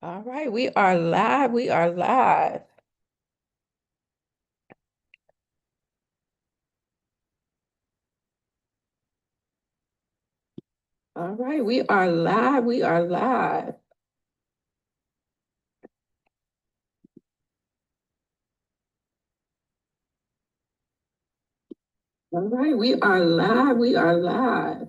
All right, we are live. We are live. All right, we are live. We are live. All right, we are live. We are live.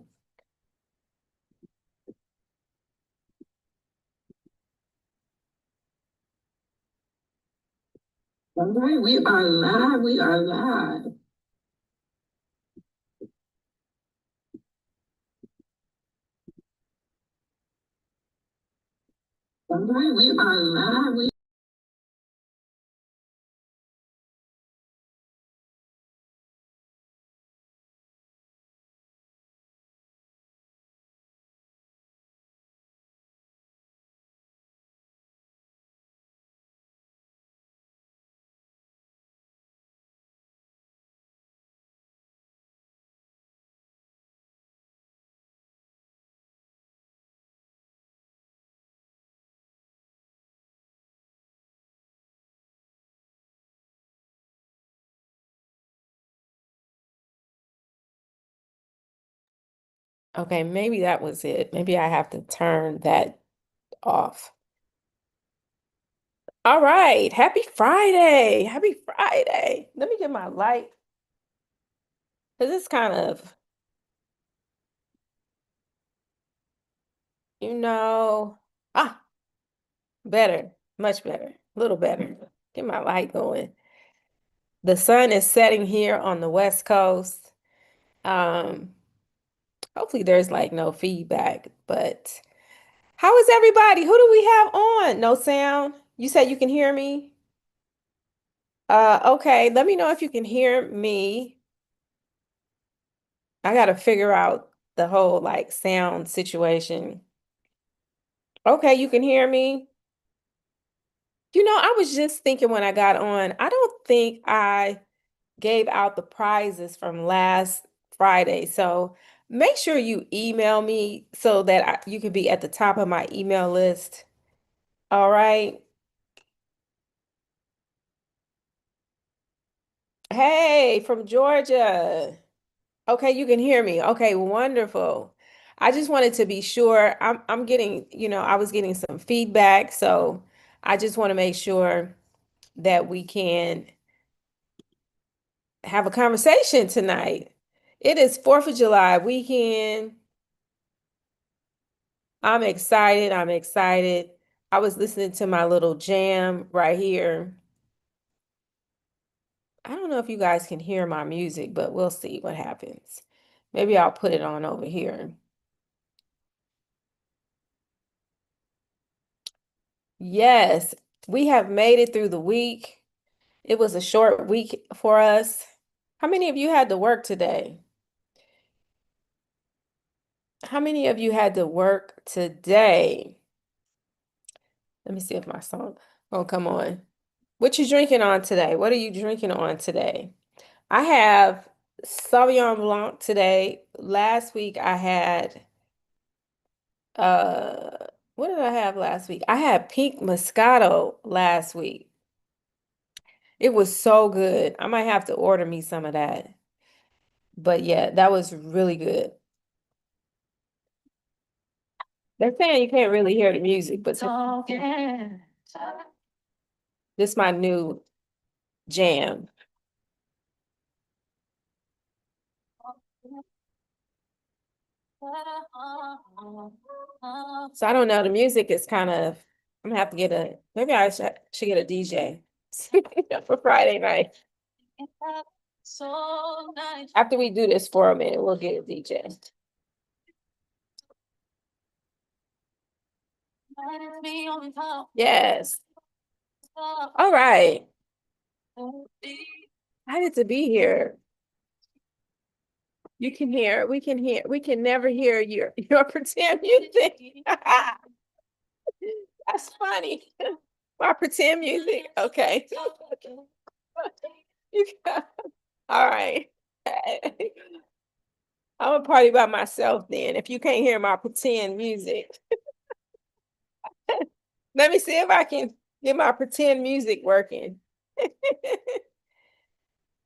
All right, we are live. We are live. All right, we are live. Okay, maybe that was it. Maybe I have to turn that off. All right, happy Friday. Happy Friday. Let me get my light because it's kind of, you know, ah, better, much better, a little better. Get my light going. The sun is setting here on the West Coast. Um, Hopefully there's like no feedback, but how is everybody? Who do we have on? No sound? You said you can hear me? Okay, let me know if you can hear me. I gotta figure out the whole like sound situation. Okay, you can hear me? I was just thinking when I got on, I don't think I gave out the prizes from last Friday. So make sure you email me so that you can be at the top of my email list. All right. Hey, from Georgia. Okay, you can hear me. Okay, wonderful. I just wanted to be sure. I'm getting, I was getting some feedback, so I just want to make sure that we can have a conversation tonight. It is 4th of July weekend. I'm excited. I'm excited. I was listening to my little jam right here. I don't know if you guys can hear my music, but we'll see what happens. Maybe I'll put it on over here. Yes, we have made it through the week. It was a short week for us. How many of you had to work today? How many of you had to work today? Let me see if my song will come on. What you drinking on today? What are you drinking on today? I have Sauvignon Blanc today. Last week I had uh what did I have last week? I had pink Moscato last week. It was so good. I might have to order me some of that. But yeah, that was really good. They're saying you can't really hear the music, but this is my new jam. So I don't know. The music is kind of, I'm gonna have to maybe I should get a DJ for Friday night. After we do this for a minute, we'll get a DJ. Yes. All right. Excited to be here. We can never hear your pretend music. That's funny. My pretend music. Okay. You got, all right. I'm a party by myself then. If you can't hear my pretend music. Let me see if I can get my pretend music working.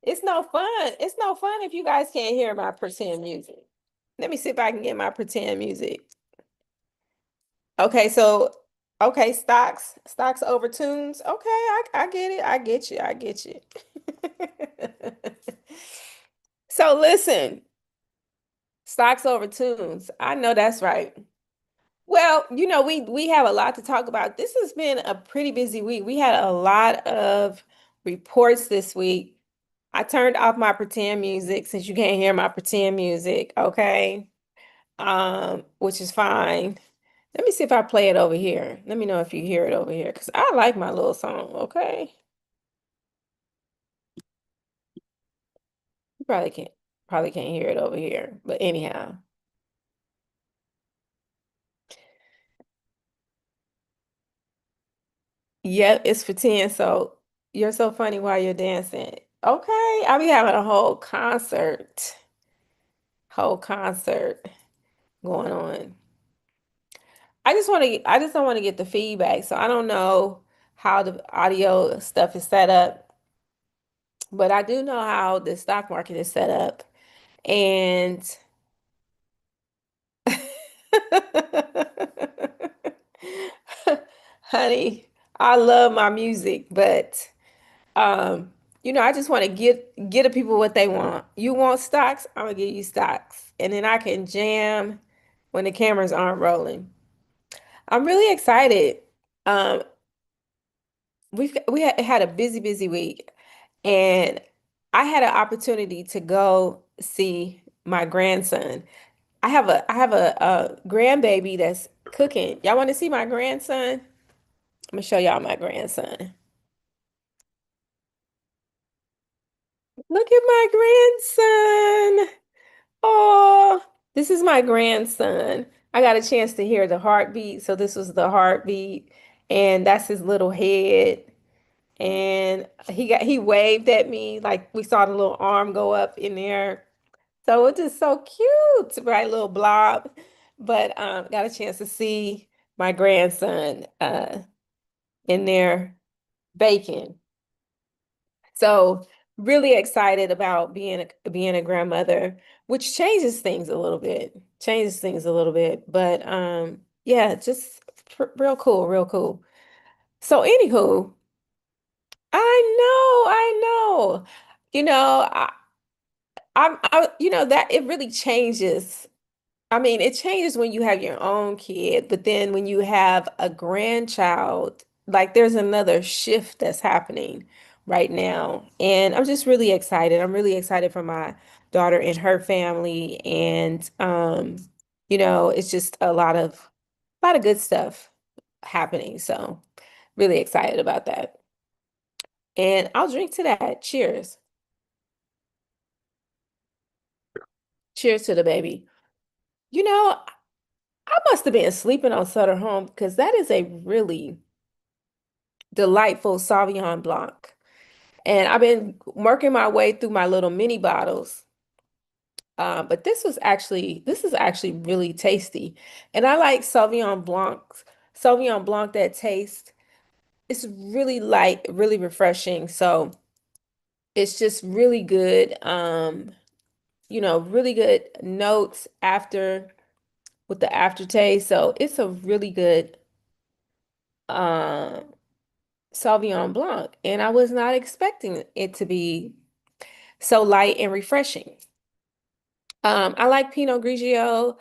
It's no fun. It's no fun if you guys can't hear my pretend music. Let me see if I can get my pretend music. Okay, so okay, stocks over tunes. Okay, I get it. I get you. I get you. So listen, stocks over tunes. I know that's right. Well, we have a lot to talk about. This has been a pretty busy week. We had a lot of reports this week. I turned off my pretend music since you can't hear my pretend music, okay? Which is fine. Let me see if I play it over here. Let me know if you hear it over here, because I like my little song, okay? You probably can't hear it over here. But anyhow. Yep, it's for 10. So you're so funny while you're dancing. Okay, I'll be having a whole concert going on. I just don't want to get the feedback. So I don't know how the audio stuff is set up, but I do know how the stock market is set up. And honey, I love my music, but um, I just want to get the people what they want. You want stocks? I'm gonna give you stocks, and then I can jam when the cameras aren't rolling. I'm really excited. Um, we had a busy week, and I had an opportunity to go see my grandson. I have a grandbaby that's cooking. Y'all want to see my grandson? I'm gonna show y'all my grandson. Look at my grandson. Oh, this is my grandson. I got a chance to hear the heartbeat. So this was the heartbeat, and that's his little head. And he waved at me like we saw the little arm go up in there. So it's just so cute, right? Little blob. But got a chance to see my grandson in there baking. So really excited about being a grandmother, which changes things a little bit. Changes things a little bit. But yeah, just real cool, real cool. So anywho, I know. You know, that it really changes. I mean, it changes when you have your own kid, but then when you have a grandchild, like there's another shift that's happening right now. And I'm just really excited. I'm really excited for my daughter and her family. And it's just a lot of good stuff happening. So really excited about that. And I'll drink to that. Cheers. Cheers to the baby. You know, I must have been sleeping on Sutter Home because that is a really delightful Sauvignon Blanc. And I've been working my way through my little mini bottles. But this is actually really tasty. And I like Sauvignon Blanc that tastes, it's really light, really refreshing. So it's just really good. Really good notes after with the aftertaste. So it's a really good um Sauvignon Blanc. And I was not expecting it to be so light and refreshing. I like Pinot Grigio.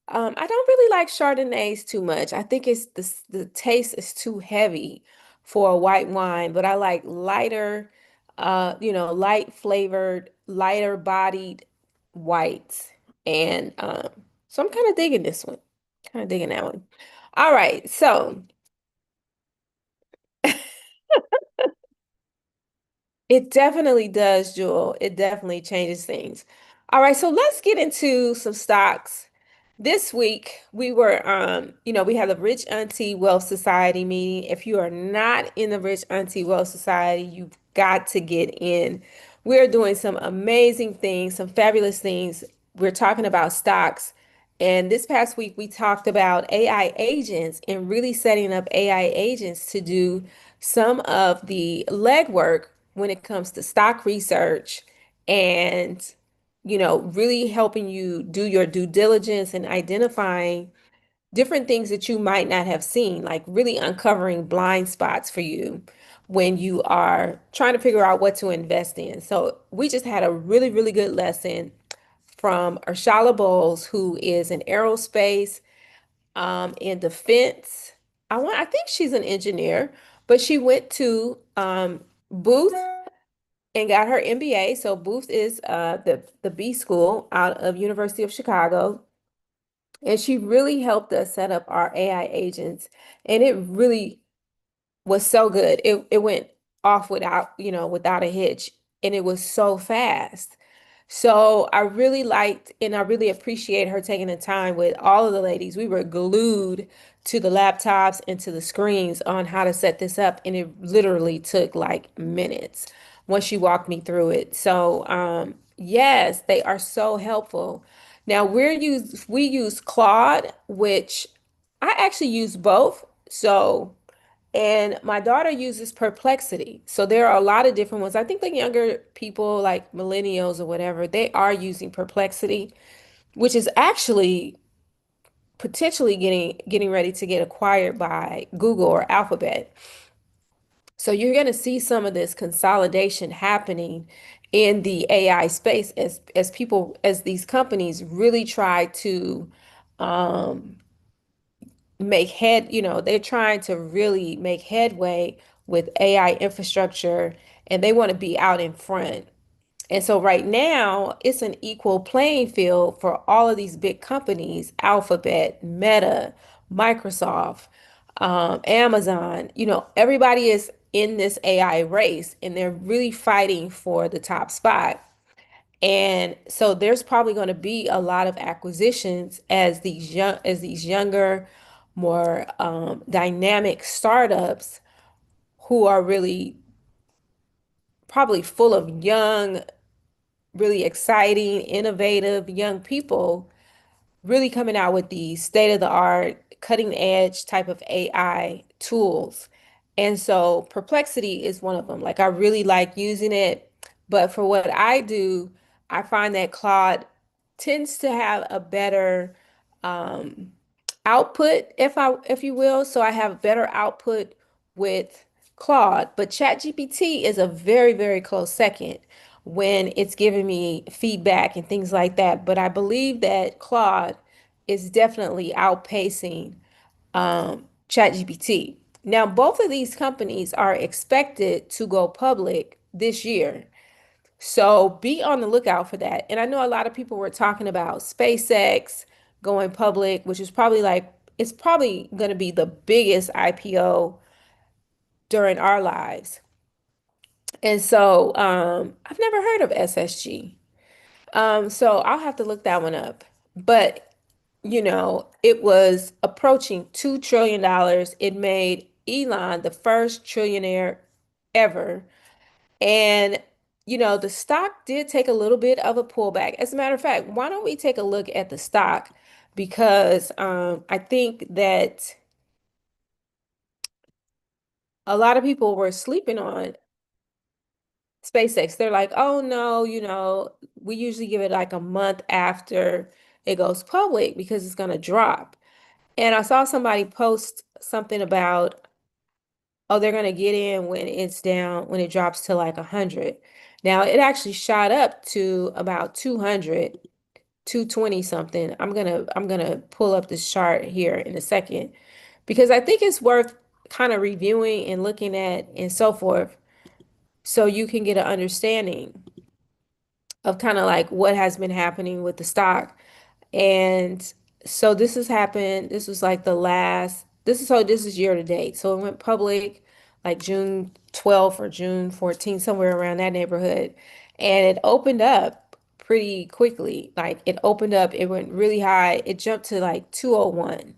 I don't really like Chardonnays too much. I think it's the taste is too heavy for a white wine, but I like lighter, light flavored, lighter bodied whites. And so I'm kind of digging this one. Kind of digging that one. All right, so it definitely does, Jewel. It definitely changes things. All right, so let's get into some stocks. This week we had the Rich Auntie Wealth Society meeting. If you are not in the Rich Auntie Wealth Society, you've got to get in. We're doing some amazing things, some fabulous things. We're talking about stocks, And this past week, we talked about AI agents and really setting up AI agents to do some of the legwork when it comes to stock research and, really helping you do your due diligence and identifying different things that you might not have seen, like really uncovering blind spots for you when you are trying to figure out what to invest in. So we just had a really, really good lesson from Urshala Bowles, who is an aerospace and defense. I think she's an engineer, but she went to Booth and got her MBA. So Booth is the B school out of University of Chicago. And she really helped us set up our AI agents. And it really was so good. It went off without a hitch. And it was so fast. So I really liked and I really appreciate her taking the time with all of the ladies. We were glued to the laptops and to the screens on how to set this up. And it literally took like minutes once she walked me through it. So yes, they are so helpful. Now we use Claude, which I actually use both. So and my daughter uses Perplexity. So there are a lot of different ones. I think the younger people, like millennials or whatever, they are using Perplexity, which is actually potentially getting ready to get acquired by Google or Alphabet. So you're going to see some of this consolidation happening in the AI space as these companies really try to um, they're trying to really make headway with AI infrastructure and they want to be out in front. And so right now, it's an equal playing field for all of these big companies, Alphabet, Meta, Microsoft, Amazon. Everybody is in this AI race and they're really fighting for the top spot. And so there's probably going to be a lot of acquisitions as these younger, more dynamic startups who are really probably full of young, really exciting, innovative young people really coming out with these state of the art, cutting edge type of AI tools. And so Perplexity is one of them. Like I really like using it, but for what I do, I find that Claude tends to have a better um, output, if you will. So I have better output with Claude, but ChatGPT is a very, very close second when it's giving me feedback and things like that. But I believe that Claude is definitely outpacing ChatGPT. Now, both of these companies are expected to go public this year. So be on the lookout for that. And I know a lot of people were talking about SpaceX going public, which is it's probably going to be the biggest IPO during our lives. And so I've never heard of SSG. So I'll have to look that one up. But, it was approaching $2 trillion. It made Elon the first trillionaire ever. And, the stock did take a little bit of a pullback. As a matter of fact, why don't we take a look at the stock? Because I think that a lot of people were sleeping on SpaceX. They're like, oh no, we usually give it like a month after it goes public because it's going to drop. And I saw somebody post something about, oh, they're going to get in when it's down, when it drops to like 100. Now, it actually shot up to about 200, 220 something. I'm gonna pull up this chart here in a second because I think it's worth kind of reviewing and looking at and so forth so you can get an understanding of kind of like what has been happening with the stock. And so this has happened. This was like this is year to date. So it went public like June 12th or June 14th, somewhere around that neighborhood. And it opened up pretty quickly. Like it opened up, it went really high. It jumped to like 201.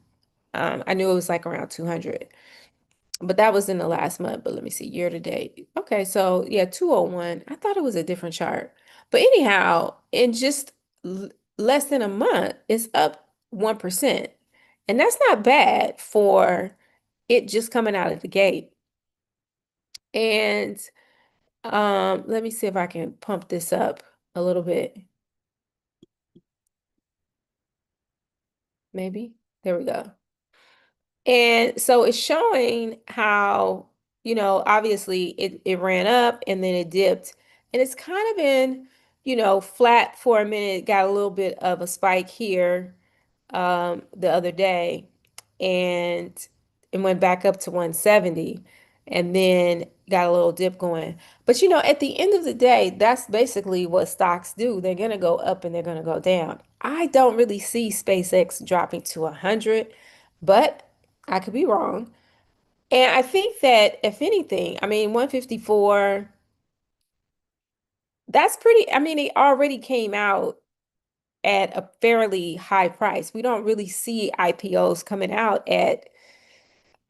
I knew it was like around 200. But that was in the last month. But let me see, year to date. Okay, so yeah, 201. I thought it was a different chart. But anyhow, in just less than a month, it's up. 1%. And that's not bad for it just coming out of the gate. And let me see if I can pump this up a little bit. Maybe. There we go. And so it's showing how, obviously it ran up and then it dipped. And it's kind of been, flat for a minute, got a little bit of a spike here the other day and it went back up to 170 and then got a little dip going. But at the end of the day, that's basically what stocks do. They're going to go up and they're going to go down. I don't really see SpaceX dropping to 100, but I could be wrong. And I think that if anything, I mean, 154, that's pretty, I mean, it already came out at a fairly high price. We don't really see IPOs coming out at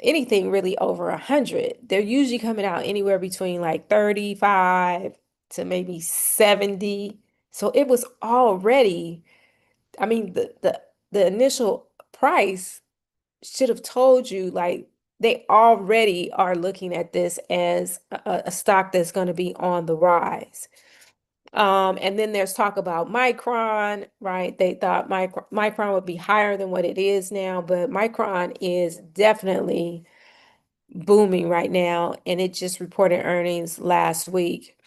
anything really over 100. They're usually coming out anywhere between like 35 to maybe 70. So it was already, I mean, the initial price should have told you like they already are looking at this as a stock that's going to be on the rise. And then there's talk about Micron, right? They thought Micron would be higher than what it is now, but Micron is definitely booming right now, and it just reported earnings last week.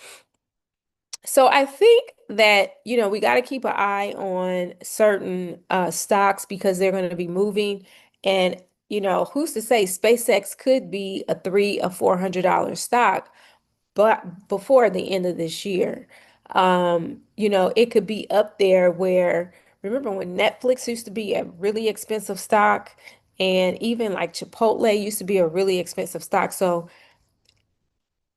So I think that, we got to keep an eye on certain stocks because they're going to be moving. And, who's to say SpaceX could be a $300 or $400 stock, but before the end of this year. It could be up there where, remember when Netflix used to be a really expensive stock, and even like Chipotle used to be a really expensive stock. So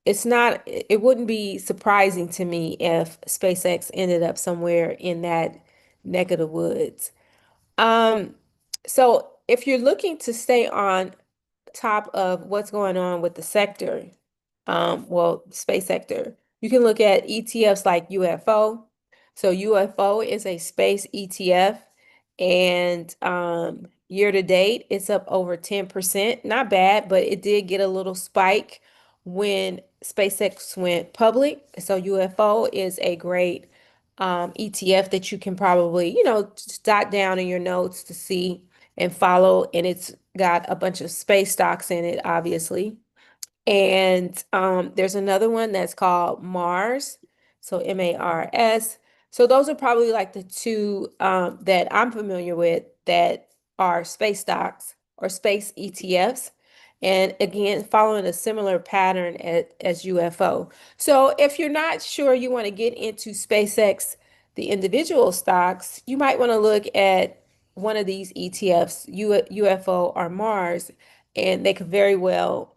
it wouldn't be surprising to me if SpaceX ended up somewhere in that neck of the woods. Um, so if you're looking to stay on top of what's going on with the sector, well, space sector, you can look at ETFs like UFO. So UFO is a space ETF, and year to date, it's up over 10%. Not bad, but it did get a little spike when SpaceX went public. So UFO is a great ETF that you can probably, just jot down in your notes to see and follow. And it's got a bunch of space stocks in it, obviously. And there's another one that's called Mars, so MARS. So those are probably like the two that I'm familiar with that are space stocks or space ETFs. And again, following a similar pattern as UFO. So if you're not sure you want to get into SpaceX, the individual stocks, you might want to look at one of these ETFs, UFO or Mars, and they could very well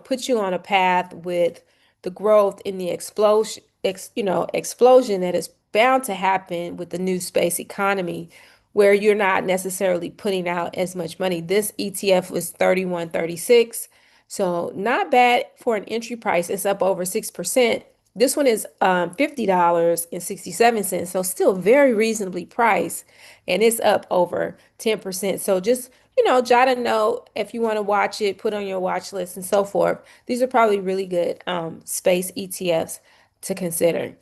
put you on a path with the growth in the explosion that is bound to happen with the new space economy, where you're not necessarily putting out as much money. This ETF was 31.36, so not bad for an entry price. It's up over 6%. This one is $50.67, so still very reasonably priced, and it's up over 10%. So just jot a note if you want to watch it, put on your watch list and so forth. These are probably really good space ETFs to consider.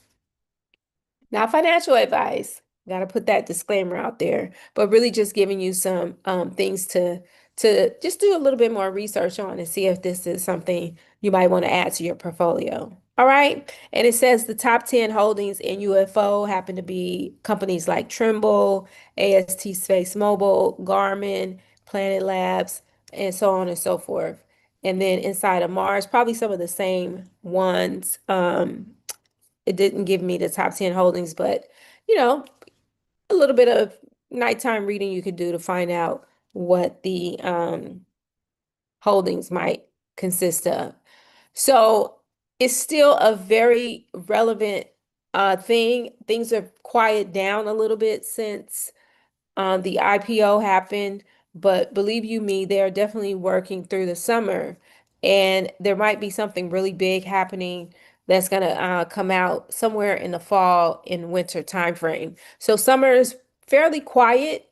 Not financial advice. Got to put that disclaimer out there, but really just giving you some things to just do a little bit more research on and see if this is something you might want to add to your portfolio. All right. And it says the top 10 holdings in UFO happen to be companies like Trimble, AST Space Mobile, Garmin, Planet Labs, and so on and so forth. And then inside of Mars, probably some of the same ones. It didn't give me the top 10 holdings, but you know, a little bit of nighttime reading you could do to find out what the holdings might consist of. So it's still a very relevant thing. Things have quieted down a little bit since the IPO happened, but believe you me, they're definitely working through the summer, and there might be something really big happening that's gonna come out somewhere in the fall and winter timeframe. So summer is fairly quiet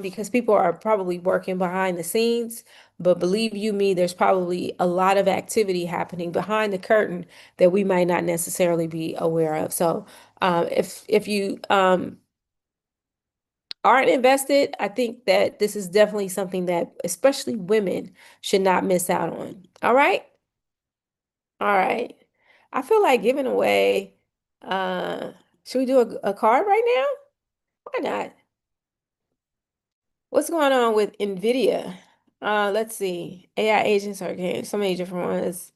because people are probably working behind the scenes. But believe you me, there's probably a lot of activity happening behind the curtain that we might not necessarily be aware of. So, if you aren't invested, I think that this is definitely something that especially women should not miss out on. All right? All right. I feel like giving away, uh, should we do a card right now? Why not? What's going on with NVIDIA? Let's see. AI agents are getting so many different ones.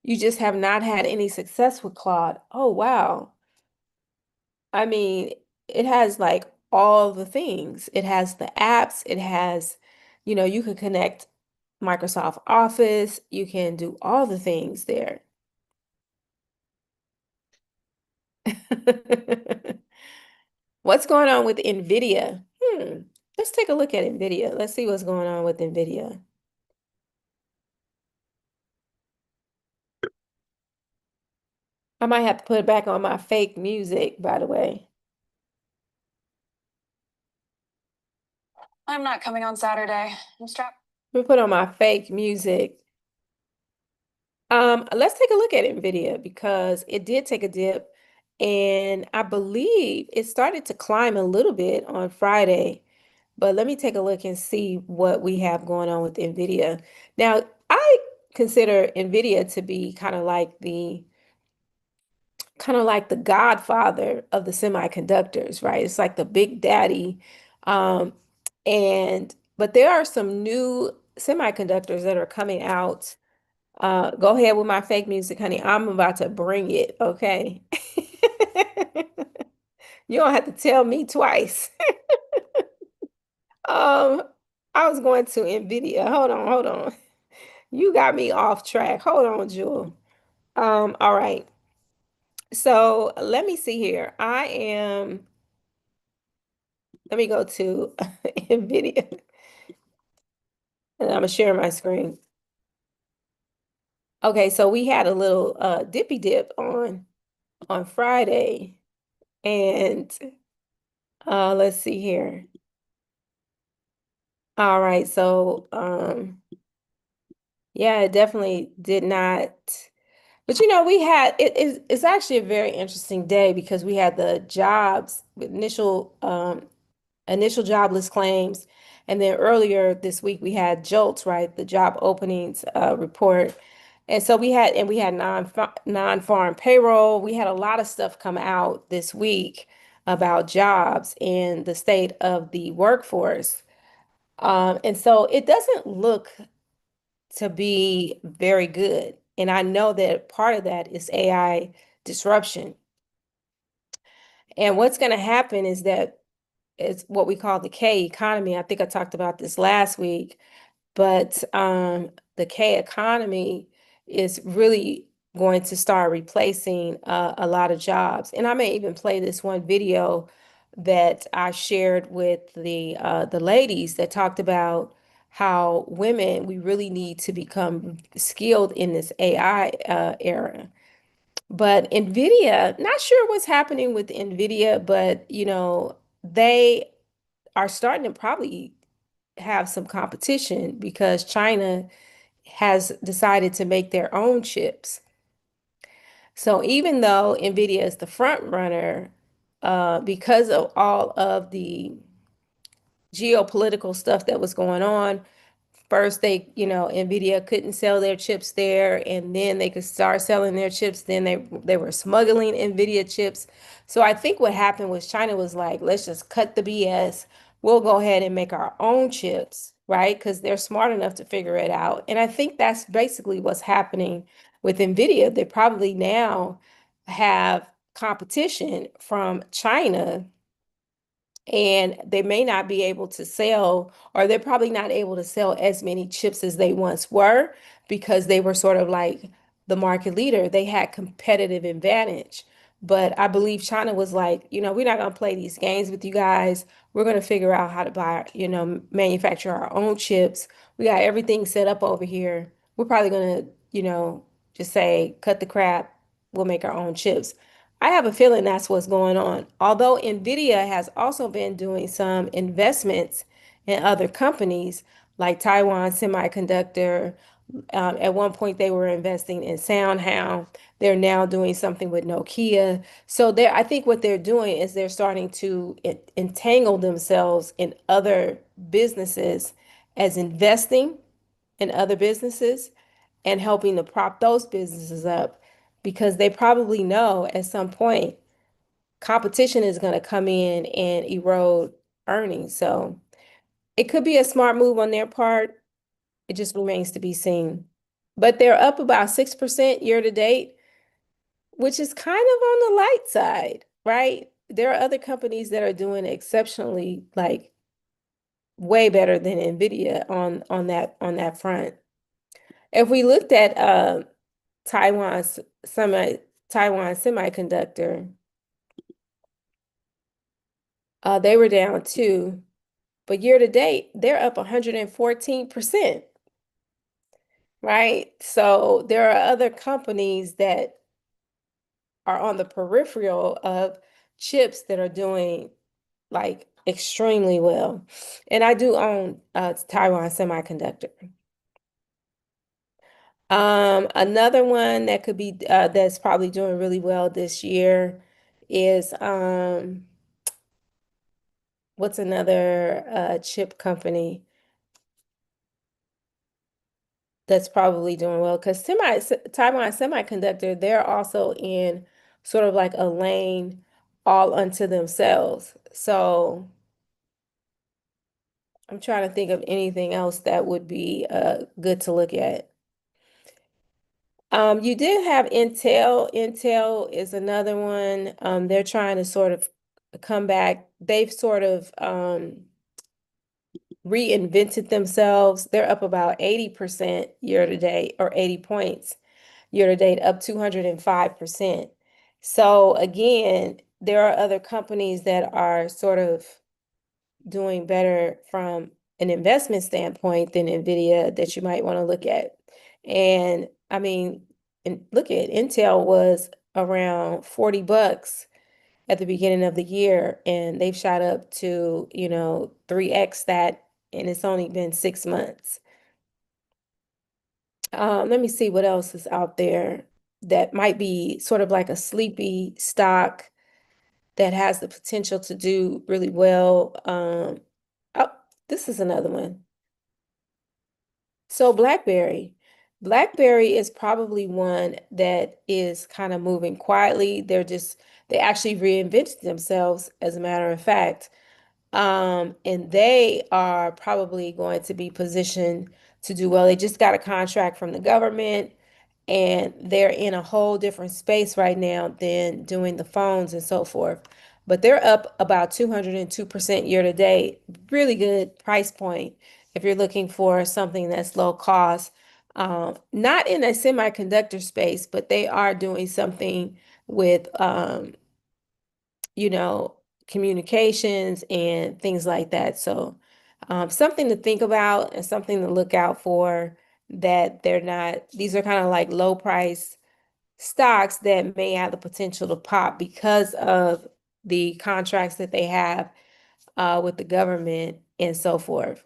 You just have not had any success with Claude. Oh, wow. I mean, it has like all the things. It has the apps, it has, you can connect Microsoft Office, you can do all the things there. What's going on with NVIDIA? Let's take a look at NVIDIA. Let's see what's going on with NVIDIA. I might have to put it back on my fake music, by the way. I'm not coming on Saturday. I'm strapped. Let me put on my fake music. Let's take a look at NVIDIA because it did take a dip, and I believe it started to climb a little bit on Friday. But let me take a look and see what we have going on with NVIDIA. Now, I consider NVIDIA to be kind of like the godfather of the semiconductors, right? It's like the big daddy. Um, and but there are some new semiconductors that are coming out. Go ahead with my fake music, honey. I'm about to bring it, okay? You don't have to tell me twice. Um, I was going to NVIDIA. Hold on, hold on. You got me off track. Hold on, Jewel. All right. So let me see here. Let me go to NVIDIA and I'm gonna share my screen. Okay, so we had a little dippy dip on Friday, and let's see here. All right, so yeah, it definitely did not. But it's actually a very interesting day because we had the jobs initial jobless claims, and then earlier this week we had JOLTS, right, the job openings report. And so we had non-farm payroll. We had a lot of stuff come out this week about jobs and the state of the workforce. And so it doesn't look to be very good. And I know that part of that is AI disruption. And what's going to happen is that it's what we call the K economy. I think I talked about this last week, but the K economy is really going to start replacing a lot of jobs. And I may even play this one video that I shared with the ladies that talked about how women, we really need to become skilled in this AI era. But NVIDIA, not sure what's happening with NVIDIA, but they are starting to probably have some competition because China has decided to make their own chips. So even though NVIDIA is the front runner, because of all of the geopolitical stuff that was going on, first Nvidia couldn't sell their chips there, and then they could start selling their chips. Then they were smuggling Nvidia chips. So I think what happened was China was like, let's just cut the BS. We'll go ahead and make our own chips, right? Because they're smart enough to figure it out. And I think that's basically what's happening with Nvidia. They probably now have competition from China, and they may not be able to sell, or they're probably not able to sell as many chips as they once were because they were sort of like the market leader. They had competitive advantage. But I believe China was like, we're not going to play these games with you guys. We're going to figure out how to buy, manufacture our own chips. We got everything set up over here. We're probably going to, just say, cut the crap. We'll make our own chips. I have a feeling that's what's going on. Although Nvidia has also been doing some investments in other companies like Taiwan Semiconductor. At one point, they were investing in SoundHound. They're now doing something with Nokia. So I think what they're doing is they're starting to entangle themselves in other businesses as investing in other businesses and helping to prop those businesses up because they probably know at some point competition is going to come in and erode earnings. So it could be a smart move on their part. It just remains to be seen. But they're up about 6% year to date, which is kind of on the light side, right? There are other companies that are doing exceptionally, like way better than Nvidia on that front. If we looked at Taiwan's semi Taiwan Semiconductor, they were down too, but year to date, they're up 114%, right? So there are other companies that are on the peripheral of chips that are doing like extremely well. And I do own Taiwan Semiconductor. Another one that could be that's probably doing really well this year is what's another chip company that's probably doing well? Because Taiwan Semiconductor, they're also in sort of like a lane all unto themselves. So I'm trying to think of anything else that would be good to look at. You did have Intel. Intel is another one. They're trying to sort of come back. They've sort of reinvented themselves. They're up about 80% year to date, or 80 points year to date, up 205%. So again, there are other companies that are sort of doing better from an investment standpoint than Nvidia that you might want to look at. And I mean, and look at Intel was around $40 at the beginning of the year, and they've shot up to, 3x that, and it's only been 6 months. Let me see what else is out there that might be sort of like a sleepy stock that has the potential to do really well. Oh, this is another one. So BlackBerry is probably one that is kind of moving quietly. They actually reinvented themselves, as a matter of fact. And they are probably going to be positioned to do well. They just got a contract from the government, and they're in a whole different space right now than doing the phones and so forth. But they're up about 202% year to date. Really good price point if you're looking for something that's low cost. Not in a semiconductor space, but they are doing something with you know, communications and things like that. So, something to think about and something to look out for, that they're not, these are kind of like low price stocks that may have the potential to pop because of the contracts that they have with the government and so forth.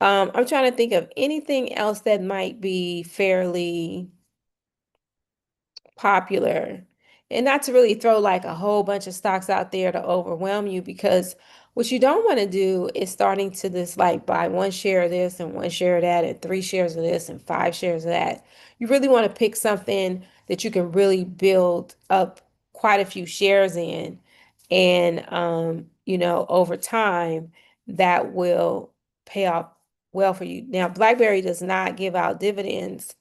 I'm trying to think of anything else that might be fairly popular, and not to really throw like a whole bunch of stocks out there to overwhelm you, because what you don't want to do is starting to this like buy one share of this and one share of that and three shares of this and five shares of that. You really want to pick something that you can really build up quite a few shares in, and over time that will pay off well for you. Now, BlackBerry does not give out dividends,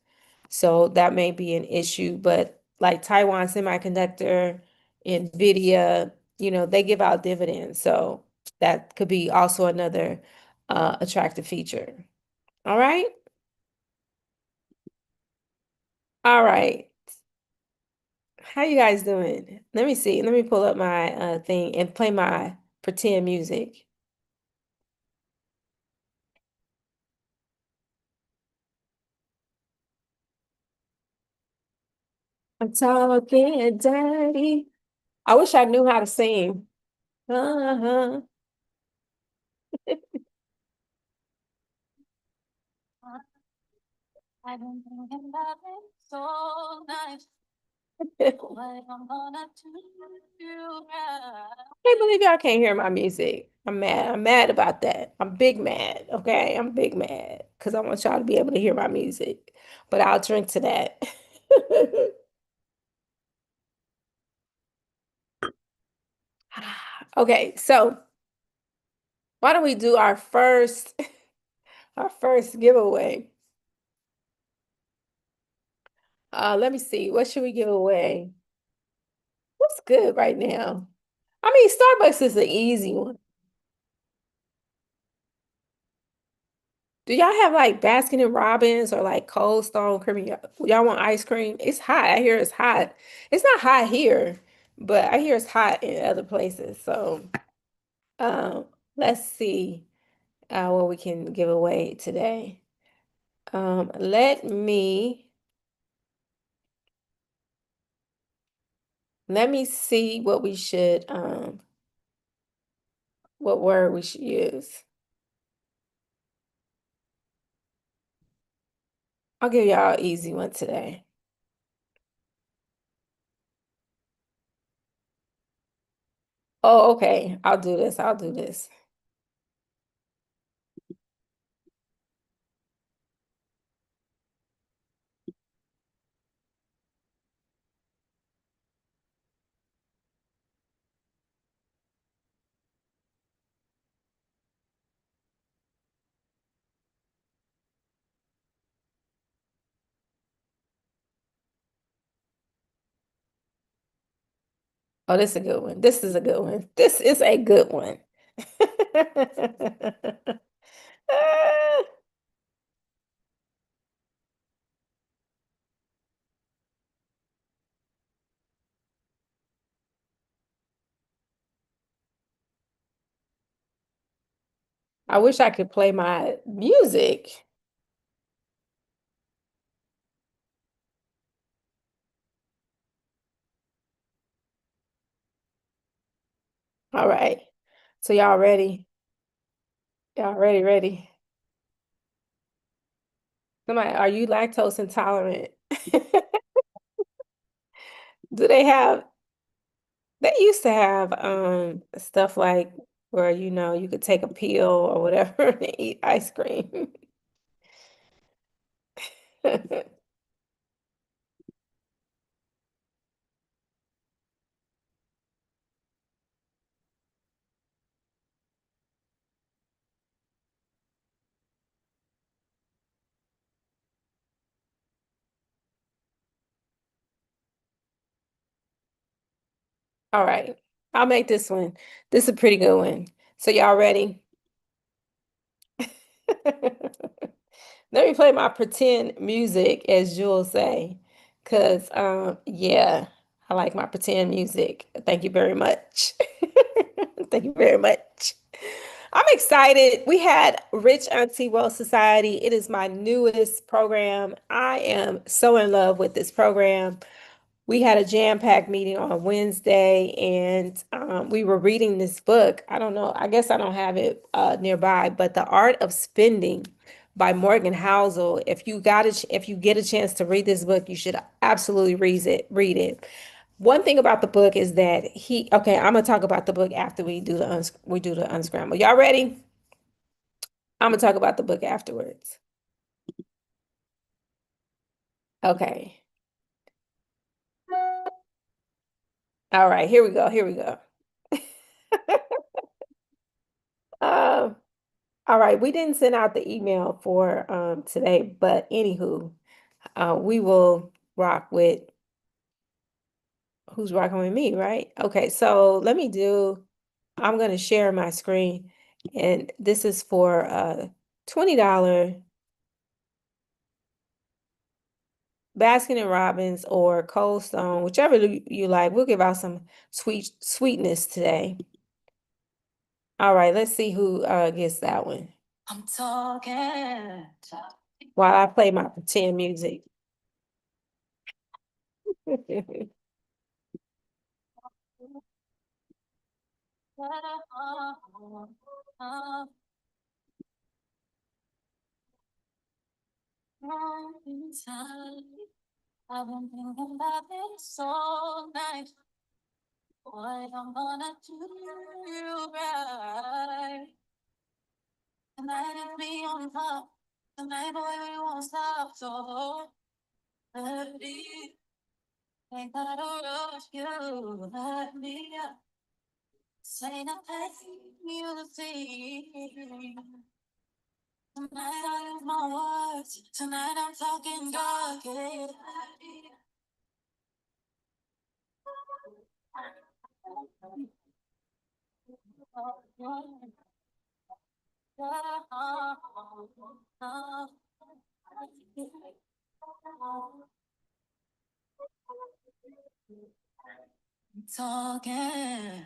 so that may be an issue, but like Taiwan Semiconductor, Nvidia, they give out dividends. So that could be also another attractive feature. All right. All right. How you guys doing? Let me see. Let me pull up my thing and play my pretend music. I'm talking dirty. I wish I knew how to sing. Uh-huh. I've been thinking about it so nice. What I'm gonna do right. Can't believe y'all can't hear my music. I'm mad. I'm mad about that. I'm big mad. Okay. I'm big mad because I want y'all to be able to hear my music. But I'll drink to that. Okay, so why don't we do our first our first giveaway? Let me see. What should we give away? What's good right now? I mean, Starbucks is an easy one. Do y'all have like Baskin and Robbins or like Cold Stone Creamery? Y'all want ice cream? It's hot. I hear it's hot. It's not hot here, but I hear it's hot in other places. So, um, let's see what we can give away today. Let me see what word we should use. I'll give y'all an easy one today. Oh, okay. I'll do this. I'll do this. Oh, this is a good one. This is a good one. This is a good one. Ah, I wish I could play my music. All right. So y'all ready? Y'all ready? Somebody, are you lactose intolerant? Do they used to have stuff like where you could take a pill or whatever and eat ice cream. All right. I'll make this one. This is a pretty good one. So y'all ready? Let me play my pretend music, as Jules say. Cause yeah, I like my pretend music. Thank you very much. Thank you very much. I'm excited. We had Rich Auntie Wealth Society. It is my newest program. I am so in love with this program. We had a jam-packed meeting on Wednesday, and we were reading this book. I don't know, I guess I don't have it nearby, but The Art of Spending by Morgan Housel. If you get a chance to read this book, you should absolutely read it. One thing about the book is that okay, I'm gonna talk about the book after we do the unscramble. Y'all ready? I'm gonna talk about the book afterwards. Okay. All right, here we go. Here we go. Um, all right, we didn't send out the email for today, but anywho, we will rock with who's rocking with me, right? Okay, so I'm gonna share my screen, and this is for $20 Baskin and Robbins or Cold Stone, whichever you like. We'll give out some sweetness today. All right, let's see who gets that one I'm talking. while I play my pretend music. Inside, I've been thinking about this all night. What I'm gonna do you right. Tonight is me on top. Tonight, boy, we won't stop. So, let me, ain't gotta rush you. Let me, say nothing you see. Tonight I use my words. Tonight I'm talking dark. Yeah. Talking.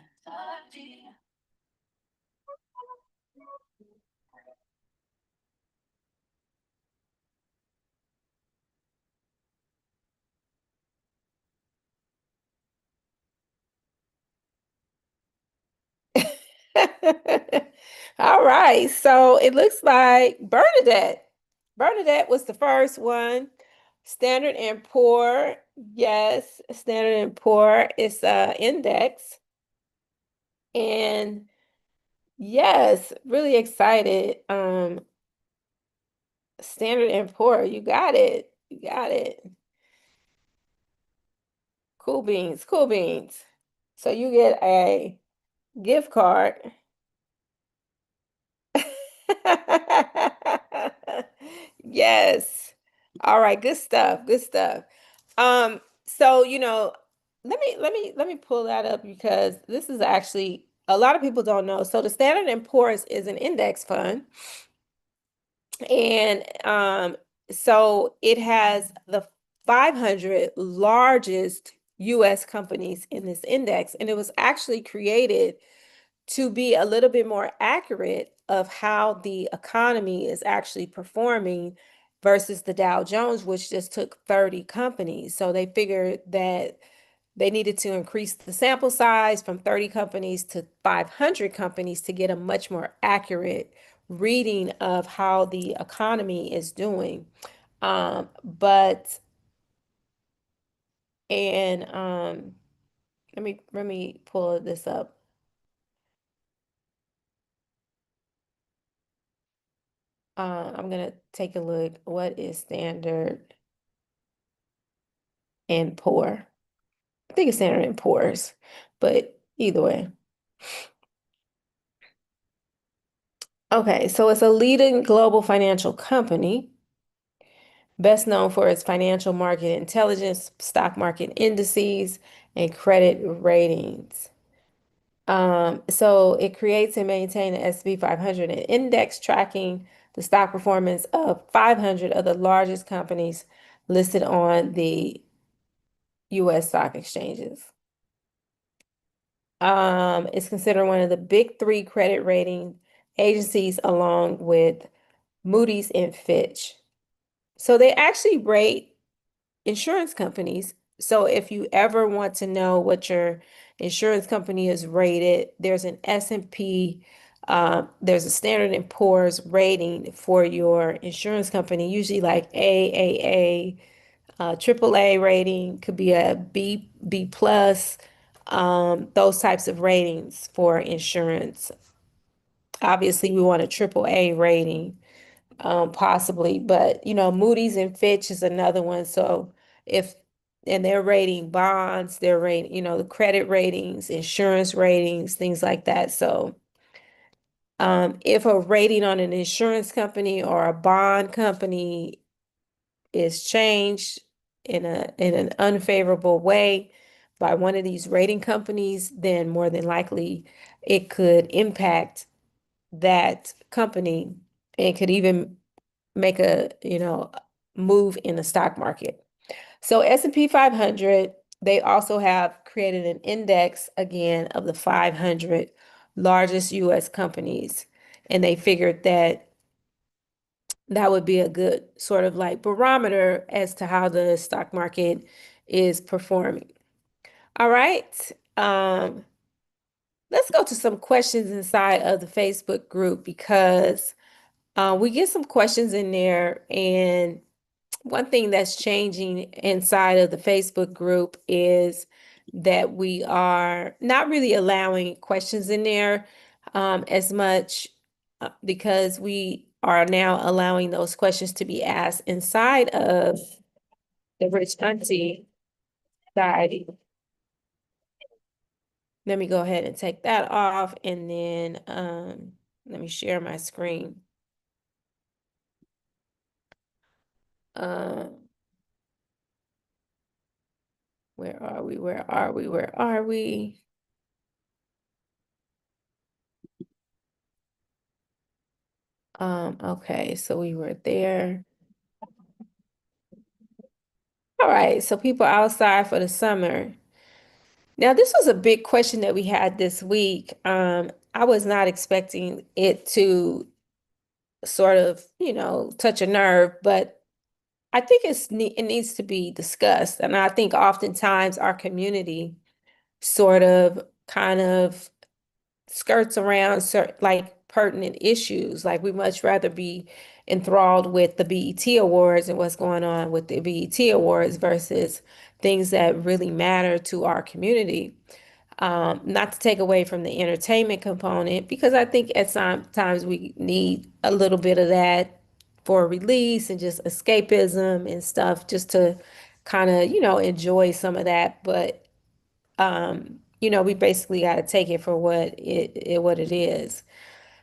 All right, so it looks like Bernadette. Bernadette was the first one. Standard and Poor, yes, Standard and Poor is index. And yes, really excited. Standard and Poor, you got it. You got it. Cool beans, cool beans. So you get a gift card. Yes. All right, good stuff. Good stuff. So let me pull that up because this is actually a lot of people don't know. So the Standard and Poor's is an index fund, and so it has the 500 largest US companies in this index, and it was actually created to be a little bit more accurate of how the economy is actually performing versus the Dow Jones, which just took 30 companies. So they figured that they needed to increase the sample size from 30 companies to 500 companies to get a much more accurate reading of how the economy is doing. But and let me pull this up. I'm gonna take a look. What is Standard and Poor? I think it's Standard and Poor's, but either way. Okay, so it's a leading global financial company, best known for its financial market intelligence, stock market indices, and credit ratings. So it creates and maintains the S&P 500 and index tracking the stock performance of 500 of the largest companies listed on the US stock exchanges. It's considered one of the big three credit rating agencies along with Moody's and Fitch. So they actually rate insurance companies. So if you ever want to know what your insurance company is rated, there's an S&P, there's a Standard and Poor's rating for your insurance company, usually like AAA, AAA rating, could be a B plus, those types of ratings for insurance. Obviously, we want a triple A rating, possibly, but Moody's and Fitch is another one. So if and they're rating bonds, they're rating, the credit ratings, insurance ratings, things like that. So if a rating on an insurance company or a bond company is changed in an unfavorable way by one of these rating companies, then more than likely it could impact that company and could even make a, move in the stock market. So S&P 500, they also have created an index again of the 500 largest US companies. And they figured that that would be a good sort of like barometer as to how the stock market is performing. All right. Let's go to some questions inside of the Facebook group because we get some questions in there. And one thing that's changing inside of the Facebook group is that we are not really allowing questions in there as much because we are now allowing those questions to be asked inside of the Rich Auntie Society. Let me go ahead and take that off and then let me share my screen. Um, where are we? Where are we? Where are we? Okay, so we were there. All right, so people outside for the summer. Now, this was a big question that we had this week. I was not expecting it to sort of, touch a nerve, but I think it needs to be discussed. And I think oftentimes our community sort of kind of skirts around like pertinent issues. Like we much rather be enthralled with the BET Awards and what's going on with the BET Awards versus things that really matter to our community. Not to take away from the entertainment component, because I think at sometimes we need a little bit of that for release and just escapism and stuff, just to kind of, enjoy some of that. But we basically got to take it for what it is.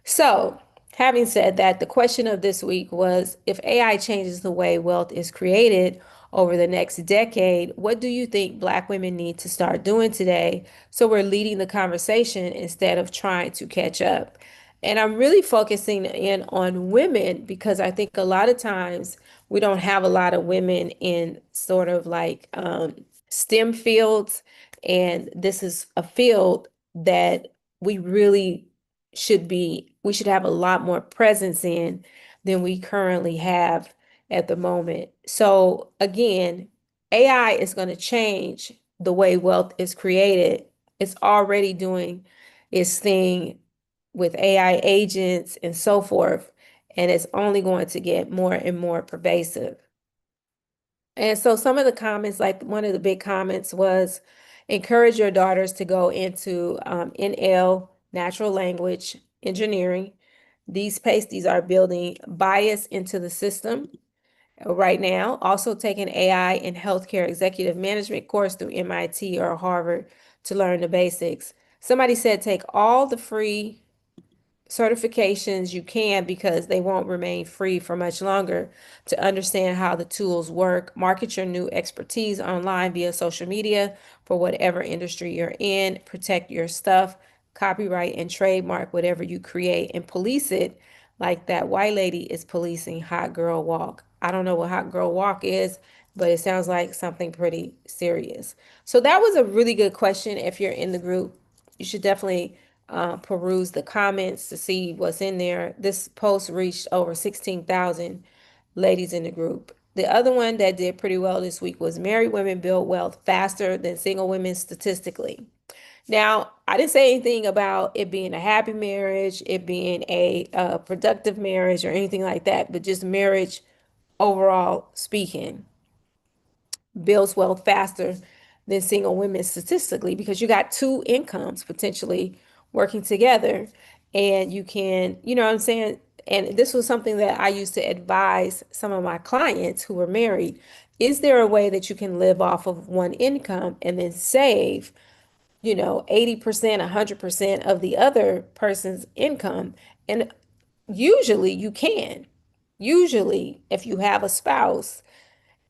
So, having said that, the question of this week was if AI changes the way wealth is created over the next decade, what do you think Black women need to start doing today so we're leading the conversation instead of trying to catch up? And I'm really focusing in on women because I think a lot of times we don't have a lot of women in sort of like STEM fields. And this is a field that we really we should have a lot more presence in than we currently have at the moment. So again, AI is going to change the way wealth is created. It's already doing its thing with AI agents and so forth, and it's only going to get more and more pervasive. And so some of the comments, like one of the big comments was encourage your daughters to go into NL, natural language engineering. These pasties are building bias into the system right now. Also taking AI and healthcare executive management course through MIT or Harvard to learn the basics. Somebody said take all the free certifications you can because they won't remain free for much longer to understand how the tools work. Market your new expertise online via social media for whatever industry you're in. Protect your stuff, copyright and trademark whatever you create and police it like that white lady is policing Hot Girl Walk. I don't know what Hot Girl Walk is, but it sounds like something pretty serious. So that was a really good question. If you're in the group, you should definitely peruse the comments to see what's in there. This post reached over 16,000 ladies in the group. The other one that did pretty well this week was married women build wealth faster than single women statistically. Now, I didn't say anything about it being a happy marriage, it being a productive marriage, or anything like that, but just marriage overall speaking builds wealth faster than single women statistically because you got two incomes potentially working together and you can, you know what I'm saying? And this was something that I used to advise some of my clients who were married. Is there a way that you can live off of one income and then save, 80%, 100% of the other person's income? And usually you can. Usually, if you have a spouse,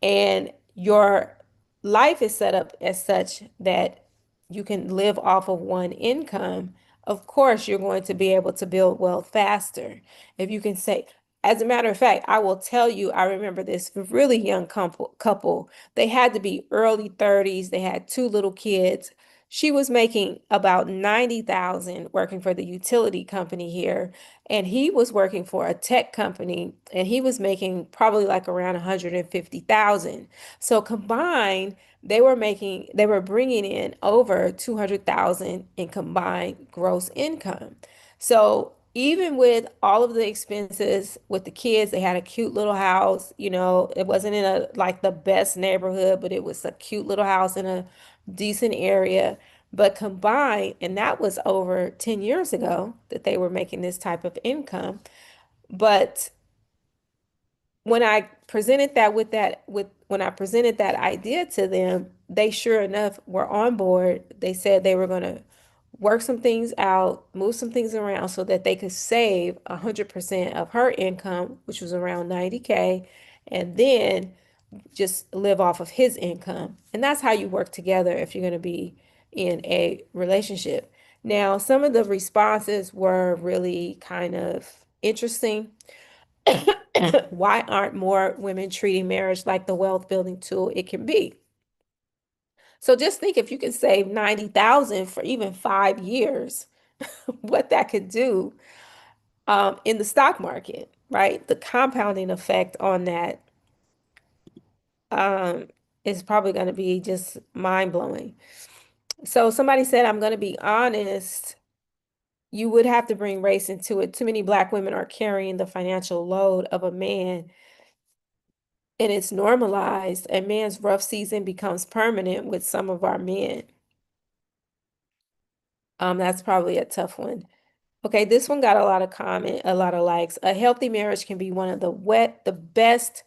and your life is set up as such that you can live off of one income, of course, you're going to be able to build wealth faster. If you can say, as a matter of fact, I will tell you, I remember this really young couple. They had to be early 30s. They had two little kids. She was making about 90,000 working for the utility company here, and he was working for a tech company, and he was making probably like around 150,000. So combined, they were bringing in over 200,000 in combined gross income. So even with all of the expenses with the kids, they had a cute little house. It wasn't in a like the best neighborhood, but it was a cute little house in a decent area. But combined, and that was over 10 years ago that they were making this type of income. But when I presented when I presented that idea to them, they sure enough were on board. They said they were going to work some things out, move some things around so that they could save 100% of her income, which was around 90K, and then just live off of his income. And that's how you work together if you're going to be in a relationship. Now, some of the responses were really kind of interesting. Why aren't more women treating marriage like the wealth building tool it can be? So just think if you can save 90,000 for even 5 years, what that could do in the stock market, right? The compounding effect on that um, is probably going to be just mind blowing. So somebody said, I'm going to be honest, you would have to bring race into it. Too many Black women are carrying the financial load of a man, and it's normalized. A man's rough season becomes permanent with some of our men. That's probably a tough one. Okay, this one got a lot of comment, a lot of likes. A healthy marriage can be one of the best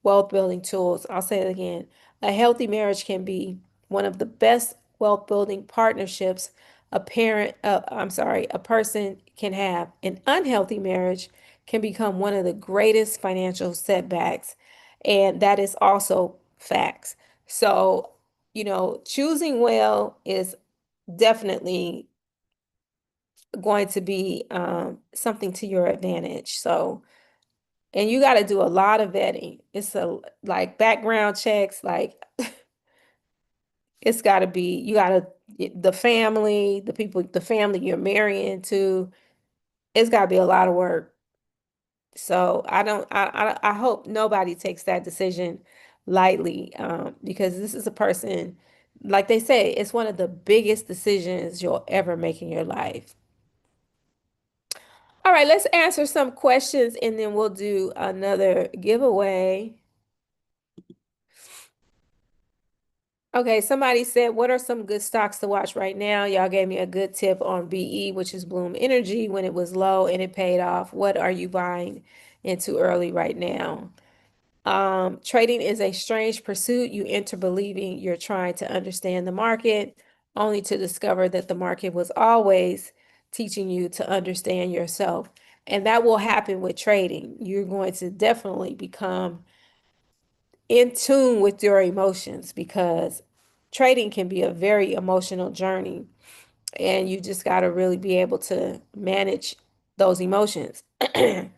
wealth building tools. I'll say it again. A healthy marriage can be one of the best wealth building partnerships a person can have. An unhealthy marriage can become one of the greatest financial setbacks, and that is also facts. So, choosing well is definitely going to be something to your advantage. So, and you got to do a lot of vetting. It's a like background checks, like it's got to be, you got to, the family, the family you're marrying to, it's got to be a lot of work. So I don't, I hope nobody takes that decision lightly, because this is a person, like they say, it's one of the biggest decisions you'll ever make in your life. All right, let's answer some questions and then we'll do another giveaway. Okay, somebody said, what are some good stocks to watch right now? Y'all gave me a good tip on BE, which is Bloom Energy, when it was low and it paid off. What are you buying into early right now? Trading is a strange pursuit. You enter believing you're trying to understand the market, only to discover that the market was always teaching you to understand yourself. And that will happen with trading. You're going to definitely become in tune with your emotions because trading can be a very emotional journey. And you just got to really be able to manage those emotions. I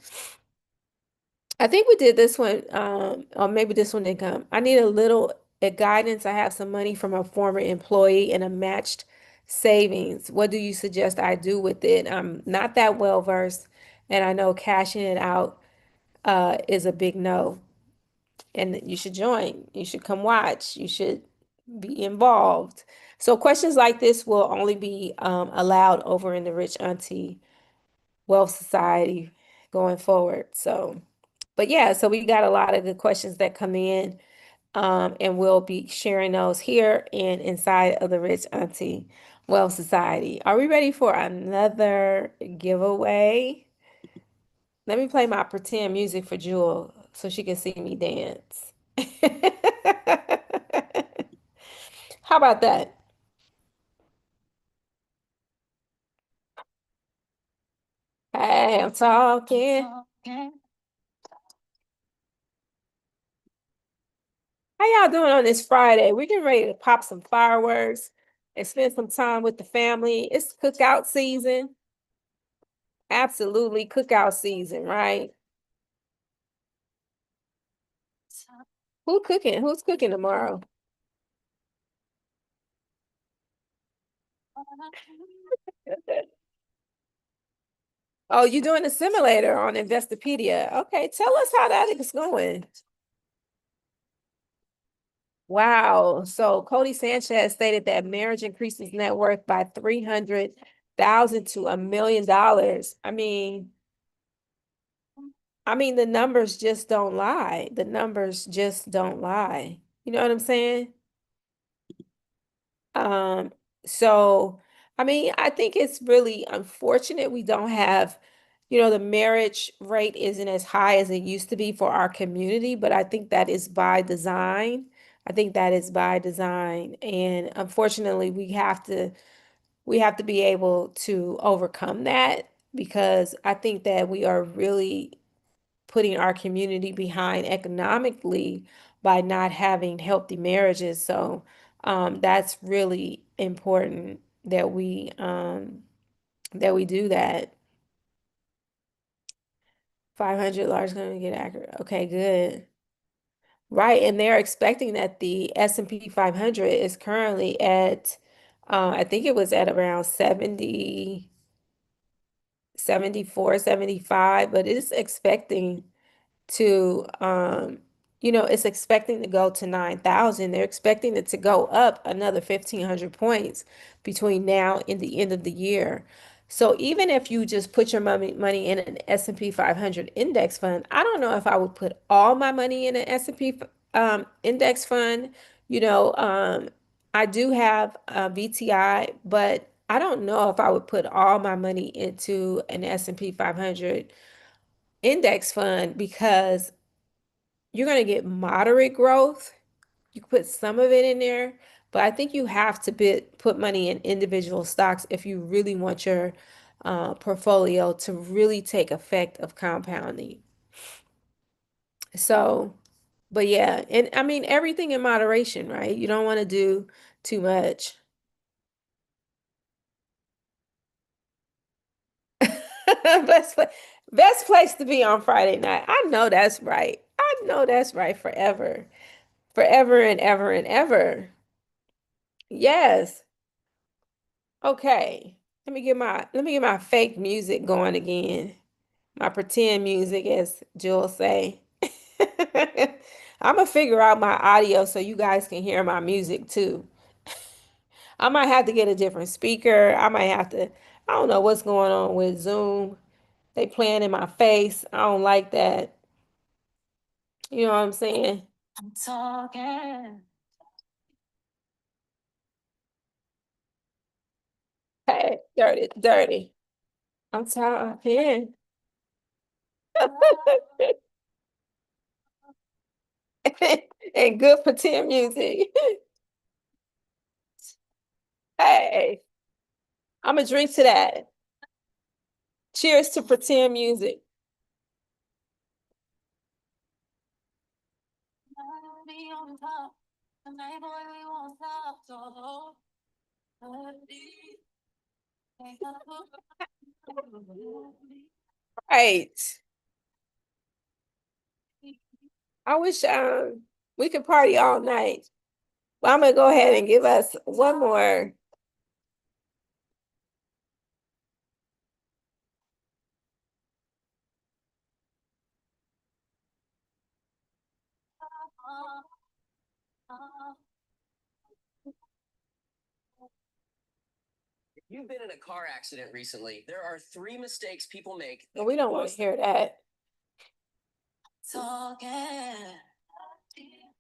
think we did this one, or maybe this one didn't come. I need a little guidance. I have some money from a former employee and a matched savings. What do you suggest I do with it? I'm not that well versed, and I know cashing it out is a big no. And you should join. You should come watch. You should be involved. So questions like this will only be allowed over in the Rich Auntie Wealth Society going forward. So. But yeah, so we got a lot of good questions that come in, and we'll be sharing those here and inside of the Rich Auntie Wealth Society. Are we ready for another giveaway? Let me play my pretend music for Jewel so she can see me dance. How about that? Hey, I'm talking. How y'all doing on this Friday? We're getting ready to pop some fireworks and spend some time with the family. It's cookout season. Absolutely cookout season, right? Who cooking? Who's cooking tomorrow? Oh, you're doing a simulator on Investopedia. Okay, tell us how that is going. Wow. So Cody Sanchez stated that marriage increases net worth by 300,000 to $1 million. I mean, the numbers just don't lie. The numbers just don't lie. You know what I'm saying? Um, so I think it's really unfortunate we don't have, the marriage rate isn't as high as it used to be for our community, but I think that is by design. I think that is by design. And unfortunately, we have to be able to overcome that because I think that we are really putting our community behind economically by not having healthy marriages. So that's really important that we do that. 500 large going to get accurate. Okay, good. Right, and they're expecting that the S&P 500 is currently at I think it was at around 70, 74, 75, but it's expecting to it's expecting to go to 9,000. They're expecting it to go up another 1,500 points between now and the end of the year. So even if you just put your money in an S&P 500 index fund, I don't know if I would put all my money in an S&P index fund. You know, I do have a VTI, but I don't know if I would put all my money into an S&P 500 index fund because you're going to get moderate growth. You can put some of it in there, but I think you have to put money in individual stocks if you really want your portfolio to really take effect of compounding. So, but yeah, and I mean everything in moderation, right? You don't want to do too much. Best pla- best place to be on Friday night. I know that's right. I know that's right forever. Forever and ever and ever. Yes. Okay. Let me get my fake music going again. My pretend music, as Jules say. I'm gonna figure out my audio so you guys can hear my music too. I might have to get a different speaker. I don't know what's going on with Zoom. They playing in my face. I don't like that. You know what I'm saying? I'm talking. Hey, dirty, dirty. I'm talking. And good pretend music. Hey, I'm gonna drink to that. Cheers to pretend music. Be on top. Tonight, boy, we won't stop. So, Right. I wish we could party all night. Well, I'm gonna go ahead and give us one more. If you've been in a car accident recently, there are three mistakes people make. And we don't want to hear that. Talking.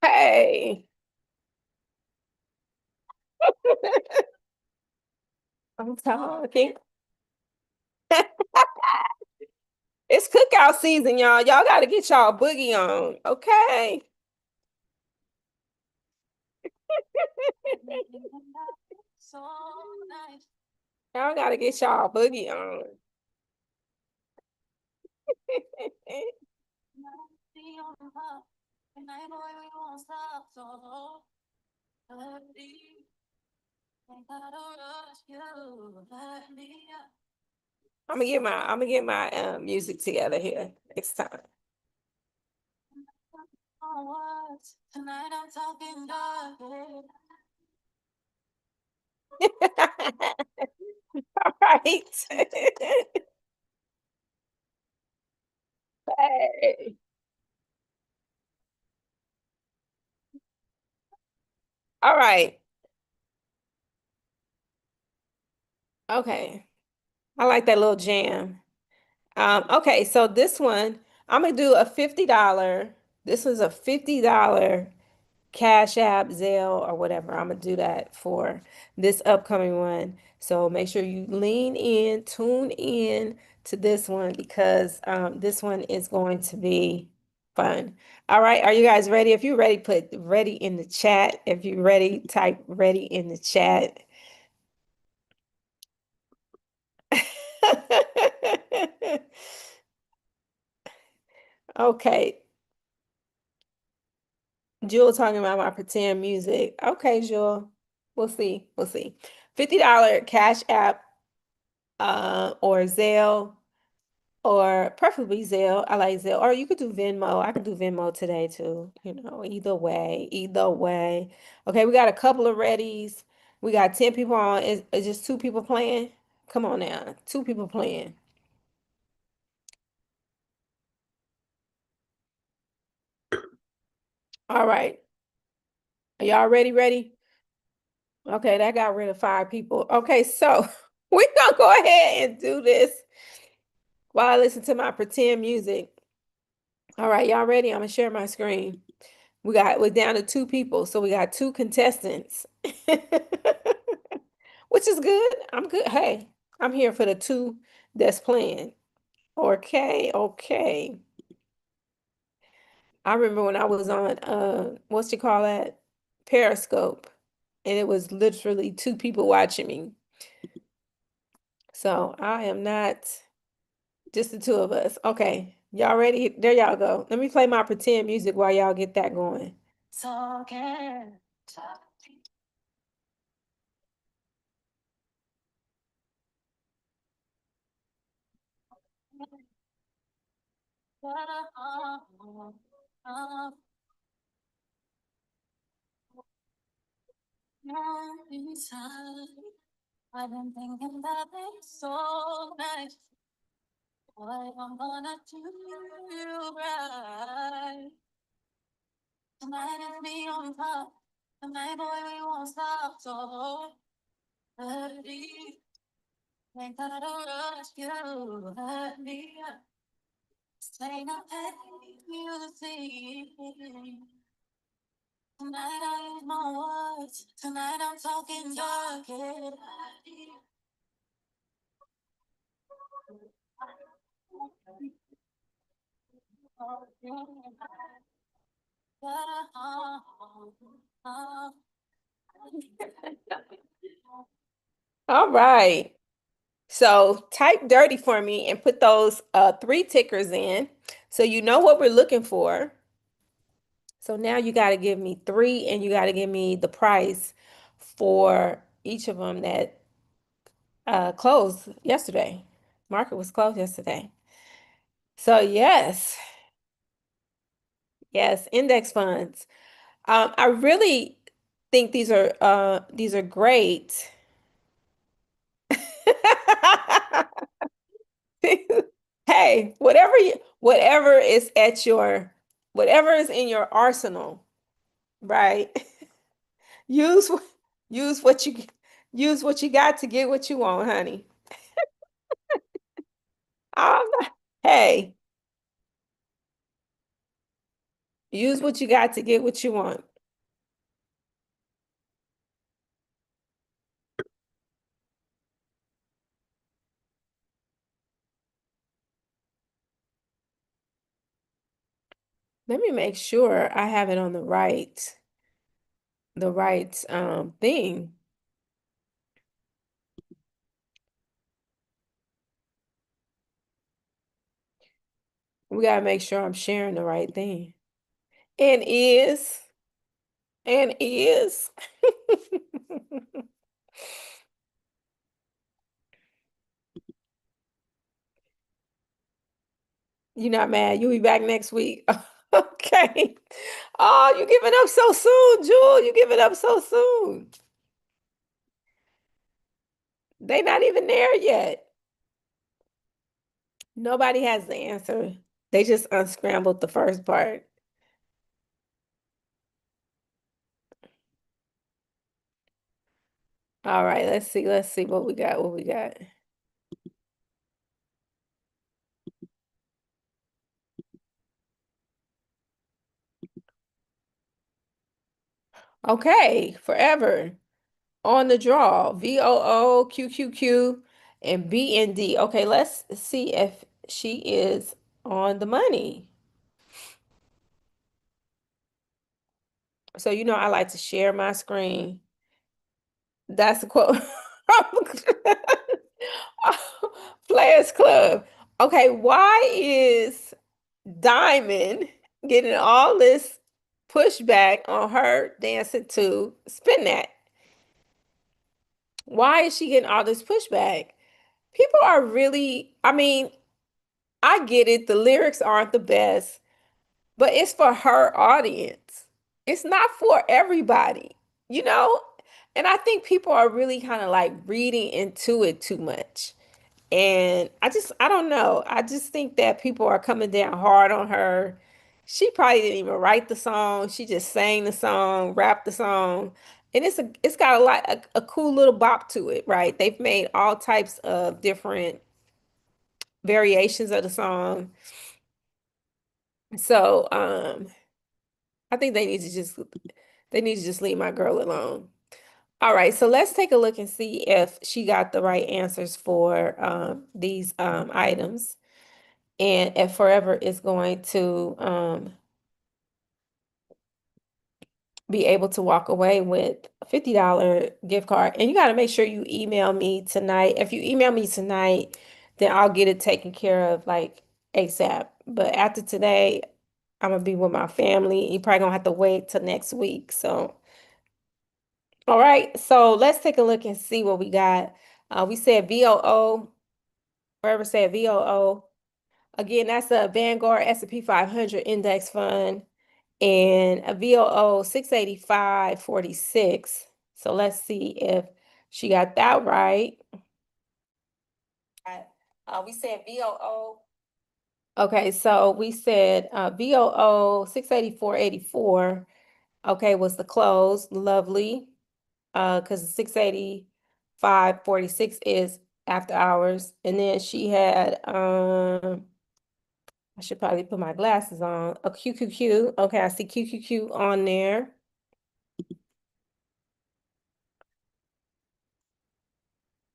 Hey, I'm talking. It's cookout season, y'all. Y'all got to get y'all boogie on, okay? So nice. Y'all got to get y'all boogie on. Be on top. Tonight, boy, we won't stop. So, ain't gotta rush you. Let me up. I'm gonna get my music together here next time. On words. Tonight, I'm talking dark. All right. Hey. All right. Okay. I like that little jam. Okay, so this one, I'm gonna do a $50. This was a $50 Cash App, Zelle, or whatever. I'm gonna do that for this upcoming one. So make sure you lean in, tune in to this one because this one is going to be fun. All right, are you guys ready? If you're ready, put ready in the chat. If you're ready, type ready in the chat. Okay, Jewel talking about my pretend music. Okay, Jewel. We'll see. We'll see. $50 Cash App or Zelle or preferably Zelle. I like Zelle. Or you could do Venmo. I could do Venmo today too. You know, either way, either way. Okay, we got a couple of readies. We got 10 people on. Is just two people playing? Come on now. Two people playing. All right. Are y'all ready? Ready? Okay, that got rid of five people. Okay, so we're gonna go ahead and do this while I listen to my pretend music. All right, y'all ready? I'm gonna share my screen. We're down to two people, so we got two contestants. Which is good. I'm good. Hey, I'm here for the two that's playing. Okay, okay. I remember when I was on what you call that? Periscope, and it was literally two people watching me. So I am not just the two of us. Okay. Y'all ready? There y'all go. Let me play my pretend music while y'all get that going. Talking. Inside, I've been thinking about it so nice. What I'm gonna do right. Tonight is me on top. Tonight, boy, we won't stop. So, early. Ain't gotta rush you. Hurt me. Say no pain, music. Tonight I use my words. Tonight I'm talking dark. All right. So type dirty for me and put those three tickers in so you know what we're looking for. So now you got to give me three and you got to give me the price for each of them that closed yesterday. Market was closed yesterday. So yes, yes, index funds. I really think these are great. Hey, whatever is at your whatever is in your arsenal, right? Use use what you use what you got to get what you want, honey. I'm not, hey, use what you got to get what you want. Let me make sure I have it on the right thing. We gotta make sure I'm sharing the right thing. And is and is. You're not mad. You'll be back next week. Okay. Oh, you giving up so soon, Jewel. You giving up so soon. They not even there yet. Nobody has the answer. They just unscrambled the first part. All right, let's see what we got, what we got. Okay, forever on the draw. VOO, QQQ, and BND. Okay, let's see if she is on the money. So you know I like to share my screen. That's a quote. Players Club. Okay, why is Diamond getting all this pushback on her dancing to Spin That? Why is she getting all this pushback? People are really, I mean, I get it, the lyrics aren't the best, but it's for her audience. It's not for everybody, you know? And I think people are really kind of like reading into it too much. And I don't know. I just think that people are coming down hard on her. She probably didn't even write the song. She just sang the song, rapped the song. And it's got a cool little bop to it, right? They've made all types of different variations of the song. So, I think they need to just leave my girl alone. All right, so let's take a look and see if she got the right answers for these items. And if Forever is going to be able to walk away with a $50 gift card. And you got to make sure you email me tonight. If you email me tonight, then I'll get it taken care of like ASAP. But after today, I'm gonna be with my family. You probably gonna have to wait till next week. So, all right. So let's take a look and see what we got. We said VOO. Forever said VOO. Again, that's a Vanguard S&P 500 index fund and a VOO 685.46. So let's see if she got that right. We said VOO. Okay, so we said VOO 684.84. Okay, was the close. Lovely. Because 685.46 is after hours. And then she had I should probably put my glasses on. A QQQ. Okay, I see QQQ on there.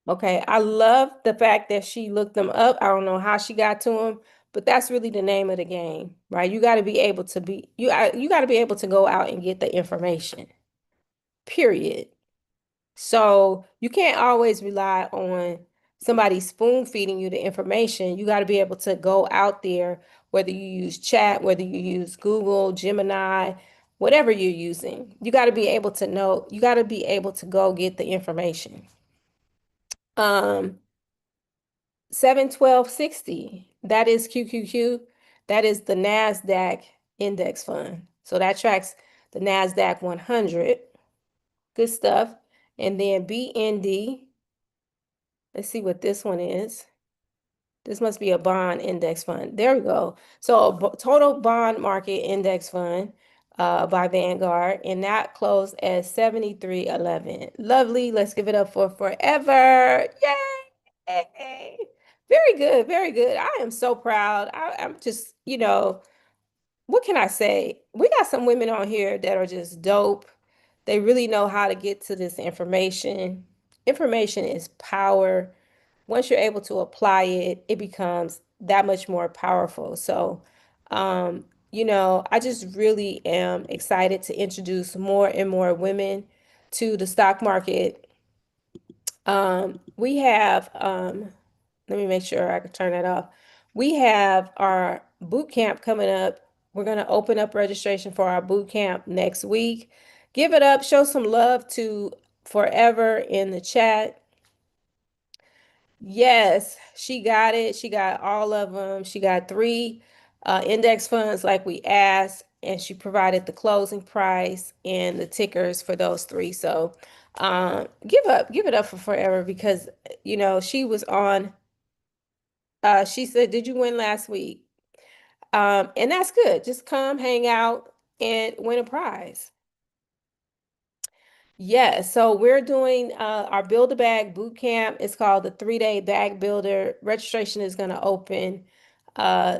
Okay, I love the fact that she looked them up. I don't know how she got to them, but that's really the name of the game, right? You got to be able to you got to be able to go out and get the information. Period. So you can't always rely on somebody spoon feeding you the information. You got to be able to go out there, whether you use chat, whether you use Google, Gemini, whatever you're using. You got to be able to know, you got to be able to go get the information. Um, 71260, that is QQQ. That is the NASDAQ index fund. So that tracks the NASDAQ 100. Good stuff. And then BND. Let's see what this one is. This must be a bond index fund. There we go. So total bond market index fund by Vanguard, and that closed at 73.11. Lovely. Let's give it up for Forever. Yay! Very good, very good. I am so proud. I'm just, what can I say? We got some women on here that are just dope. They really know how to get to this information. Information is power. Once you're able to apply it, it becomes that much more powerful. So, I just really am excited to introduce more and more women to the stock market. We have, let me make sure I can turn that off. We have our boot camp coming up. We're going to open up registration for our boot camp next week. Give it up, show some love to Forever in the chat. Yes, she got it. She got all of them. She got three index funds like we asked, and she provided the closing price and the tickers for those three. So Give it up for Forever because she was on. She said, "Did you win last week?" And that's good. Just come, hang out, and win a prize. Yeah, so we're doing our Build a Bag boot camp. It's called the 3-day bag builder. Registration is going to open uh,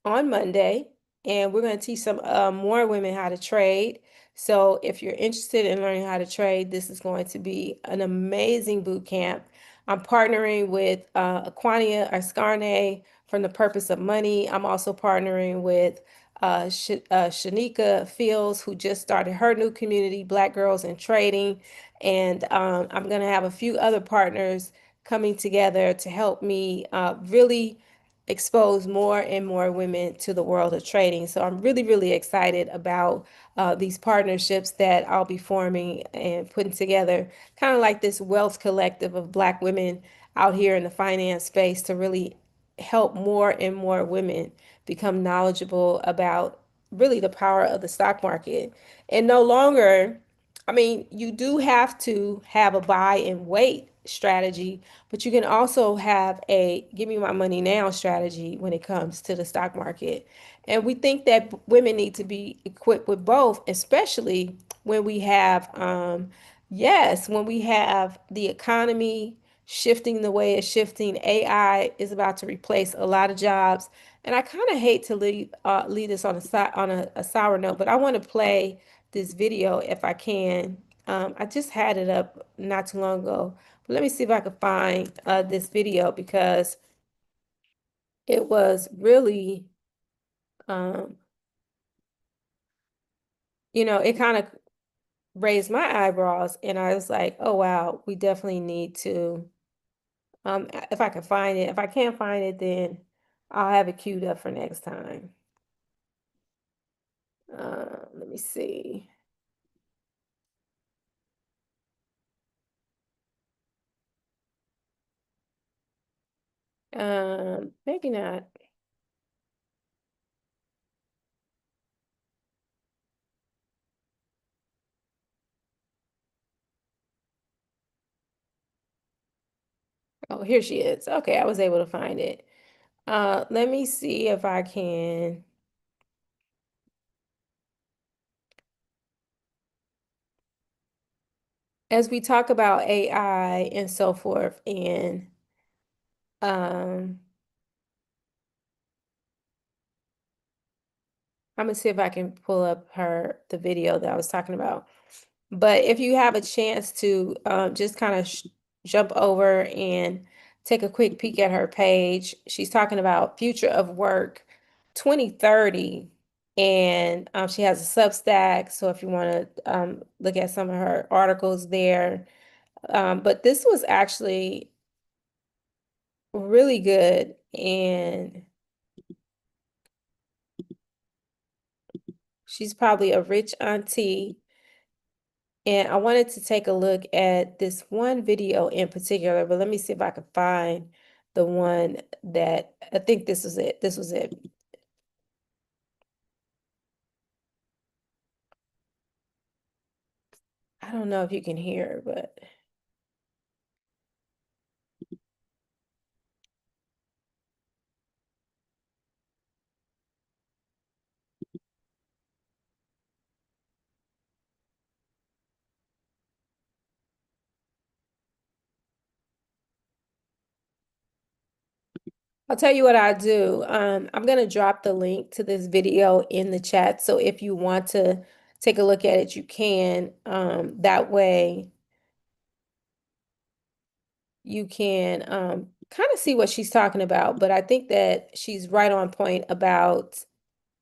on Monday, and we're going to teach some more women how to trade. So if you're interested in learning how to trade, this is going to be an amazing boot camp. I'm partnering with Aquania Ascarne from The Purpose of Money. I'm also partnering with Shanika Fields, who just started her new community, Black Girls in Trading. And I'm going to have a few other partners coming together to help me really expose more and more women to the world of trading. So I'm really, really excited about these partnerships that I'll be forming and putting together, kind of like this wealth collective of Black women out here in the finance space to really help more and more women become knowledgeable about really the power of the stock market. And no longer, I mean, you do have to have a buy and wait strategy, but you can also have a give me my money now strategy when it comes to the stock market. And we think that women need to be equipped with both, especially when we have, yes, when we have the economy shifting the way it's shifting. AI is about to replace a lot of jobs. And I kind of hate to leave this on a sour note, but I want to play this video if I can. I just had it up not too long ago. But let me see if I can find this video because it was really, um, it kind of raised my eyebrows, and I was like, "Oh wow, we definitely need to." If I can find it, if I can't find it, then I'll have it queued up for next time. Let me see. Maybe not. Oh, here she is. Okay, I was able to find it. Let me see if I can. As we talk about AI and so forth, and um, I'm gonna see if I can pull up the video that I was talking about. But if you have a chance to just kind of jump over and take a quick peek at her page, she's talking about future of work 2030, and she has a Substack. So if you want to look at some of her articles there, but this was actually really good, and she's probably a rich auntie. And I wanted to take a look at this one video in particular, but let me see if I can find the one that I think this was it. This was it. I don't know if you can hear, but I'll tell you what I do. I'm gonna drop the link to this video in the chat. So if you want to take a look at it, you can. That way you can kind of see what she's talking about. But I think that she's right on point about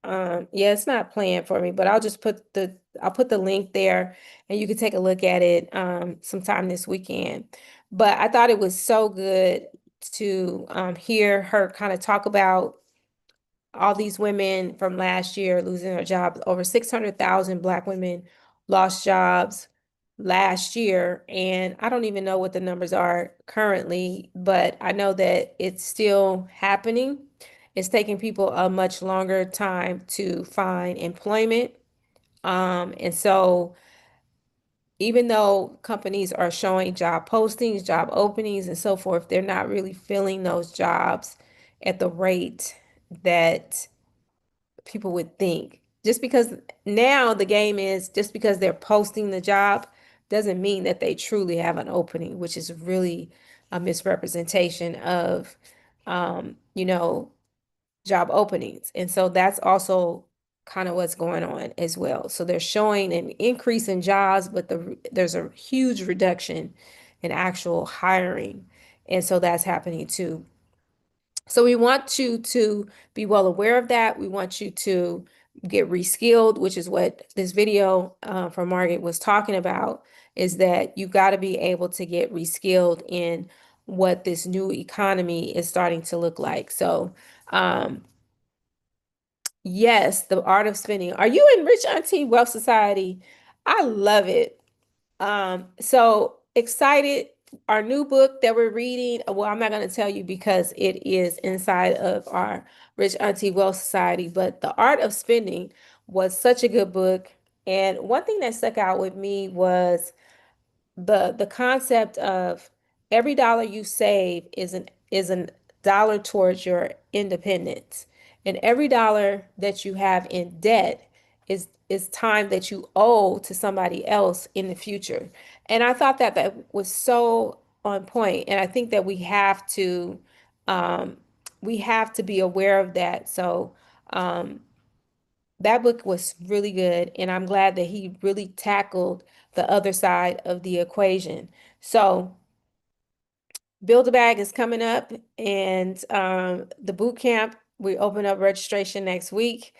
yeah, it's not planned for me, but I'll put the link there and you can take a look at it sometime this weekend. But I thought it was so good to hear her kind of talk about all these women from last year losing their jobs. Over 600,000 Black women lost jobs last year. And I don't even know what the numbers are currently, but I know that it's still happening. It's taking people a much longer time to find employment. And so even though companies are showing job postings, job openings, and so forth, they're not really filling those jobs at the rate that people would think. Just because now the game is just because they're posting the job doesn't mean that they truly have an opening, which is really a misrepresentation of, you know, job openings. And so that's also kind of what's going on as well. So they're showing an increase in jobs, but there's a huge reduction in actual hiring. And so that's happening too. So we want you to be well aware of that. We want you to get reskilled, which is what this video from Margaret was talking about, is that you got to be able to get reskilled in what this new economy is starting to look like. So, yes, the art of spending. Are you in Rich Auntie Wealth Society? I love it. So excited. Our new book that we're reading, well, I'm not going to tell you because it is inside of our Rich Auntie Wealth Society, but The Art of Spending was such a good book. And one thing that stuck out with me was the concept of every dollar you save is a dollar towards your independence, and every dollar that you have in debt is time that you owe to somebody else in the future. And I thought that that was so on point, and I think that um, we have to be aware of that. So um, that book was really good, and I'm glad that he really tackled the other side of the equation. So, Build a Bag is coming up, and the boot camp, we open up registration next week.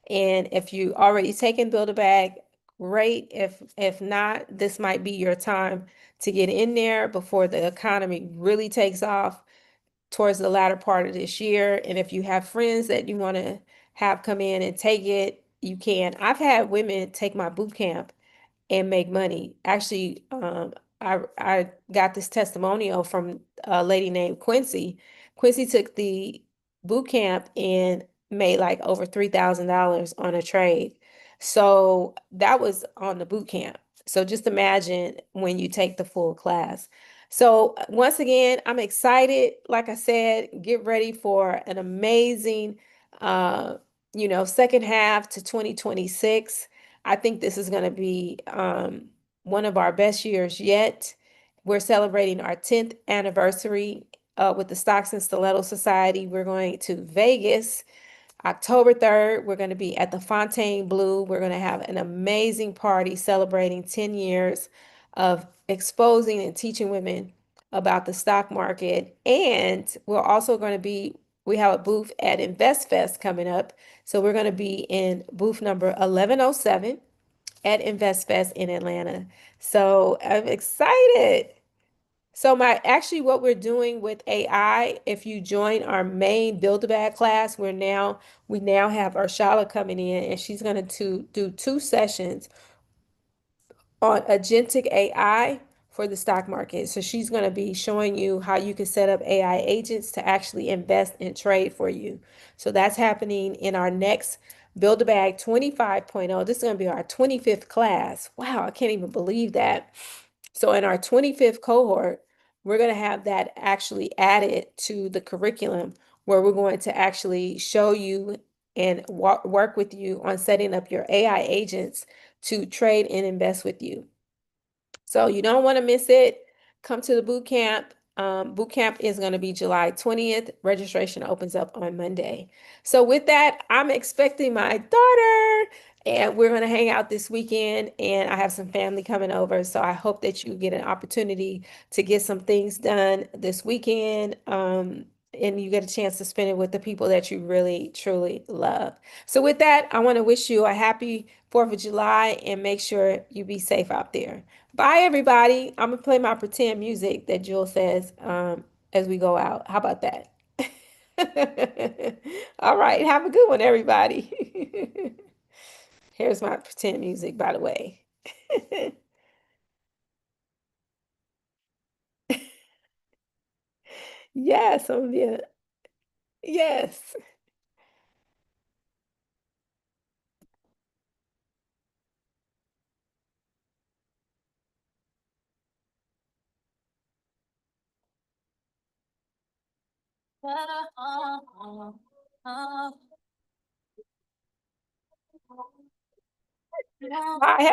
And if you already taken Build a Bag, great. If not, this might be your time to get in there before the economy really takes off towards the latter part of this year. And if you have friends that you want to have come in and take it, you can. I've had women take my boot camp and make money. Actually, I got this testimonial from a lady named Quincy. Quincy took the boot camp and made like over $3,000 on a trade. So that was on the boot camp. So just imagine when you take the full class. So once again, I'm excited. Like I said, get ready for an amazing, uh, second half to 2026. I think this is going to be one of our best years yet. We're celebrating our 10th anniversary with the Stocks and Stiletto Society. We're going to Vegas October 3rd. We're going to be at the Fontainebleau. We're going to have an amazing party celebrating 10 years of exposing and teaching women about the stock market. And we're also going to we have a booth at InvestFest coming up. So we're going to be in booth number 1107 at InvestFest in Atlanta. So I'm excited. So what we're doing with AI, if you join our main Build-A-Bag class, we now have Arshala coming in, and she's going to do 2 sessions on agentic AI for the stock market. So she's going to be showing you how you can set up AI agents to actually invest and trade for you. So that's happening in our next Build a Bag 25.0. This is going to be our 25th class. Wow, I can't even believe that. So in our 25th cohort, we're going to have that actually added to the curriculum where we're going to actually show you and work with you on setting up your AI agents to trade and invest with you. So you don't want to miss it. Come to the boot camp. Boot camp is going to be July 20th. Registration opens up on Monday. So with that, I'm expecting my daughter, and we're going to hang out this weekend, and I have some family coming over. So I hope that you get an opportunity to get some things done this weekend. And you get a chance to spend it with the people that you really, truly love. So with that, I want to wish you a happy 4th of July and make sure you be safe out there. Bye, everybody. I'm gonna play my pretend music that Jill says as we go out. How about that? All right. Have a good one, everybody. Here's my pretend music, by the way. Yes, Olivia. Yes. better. I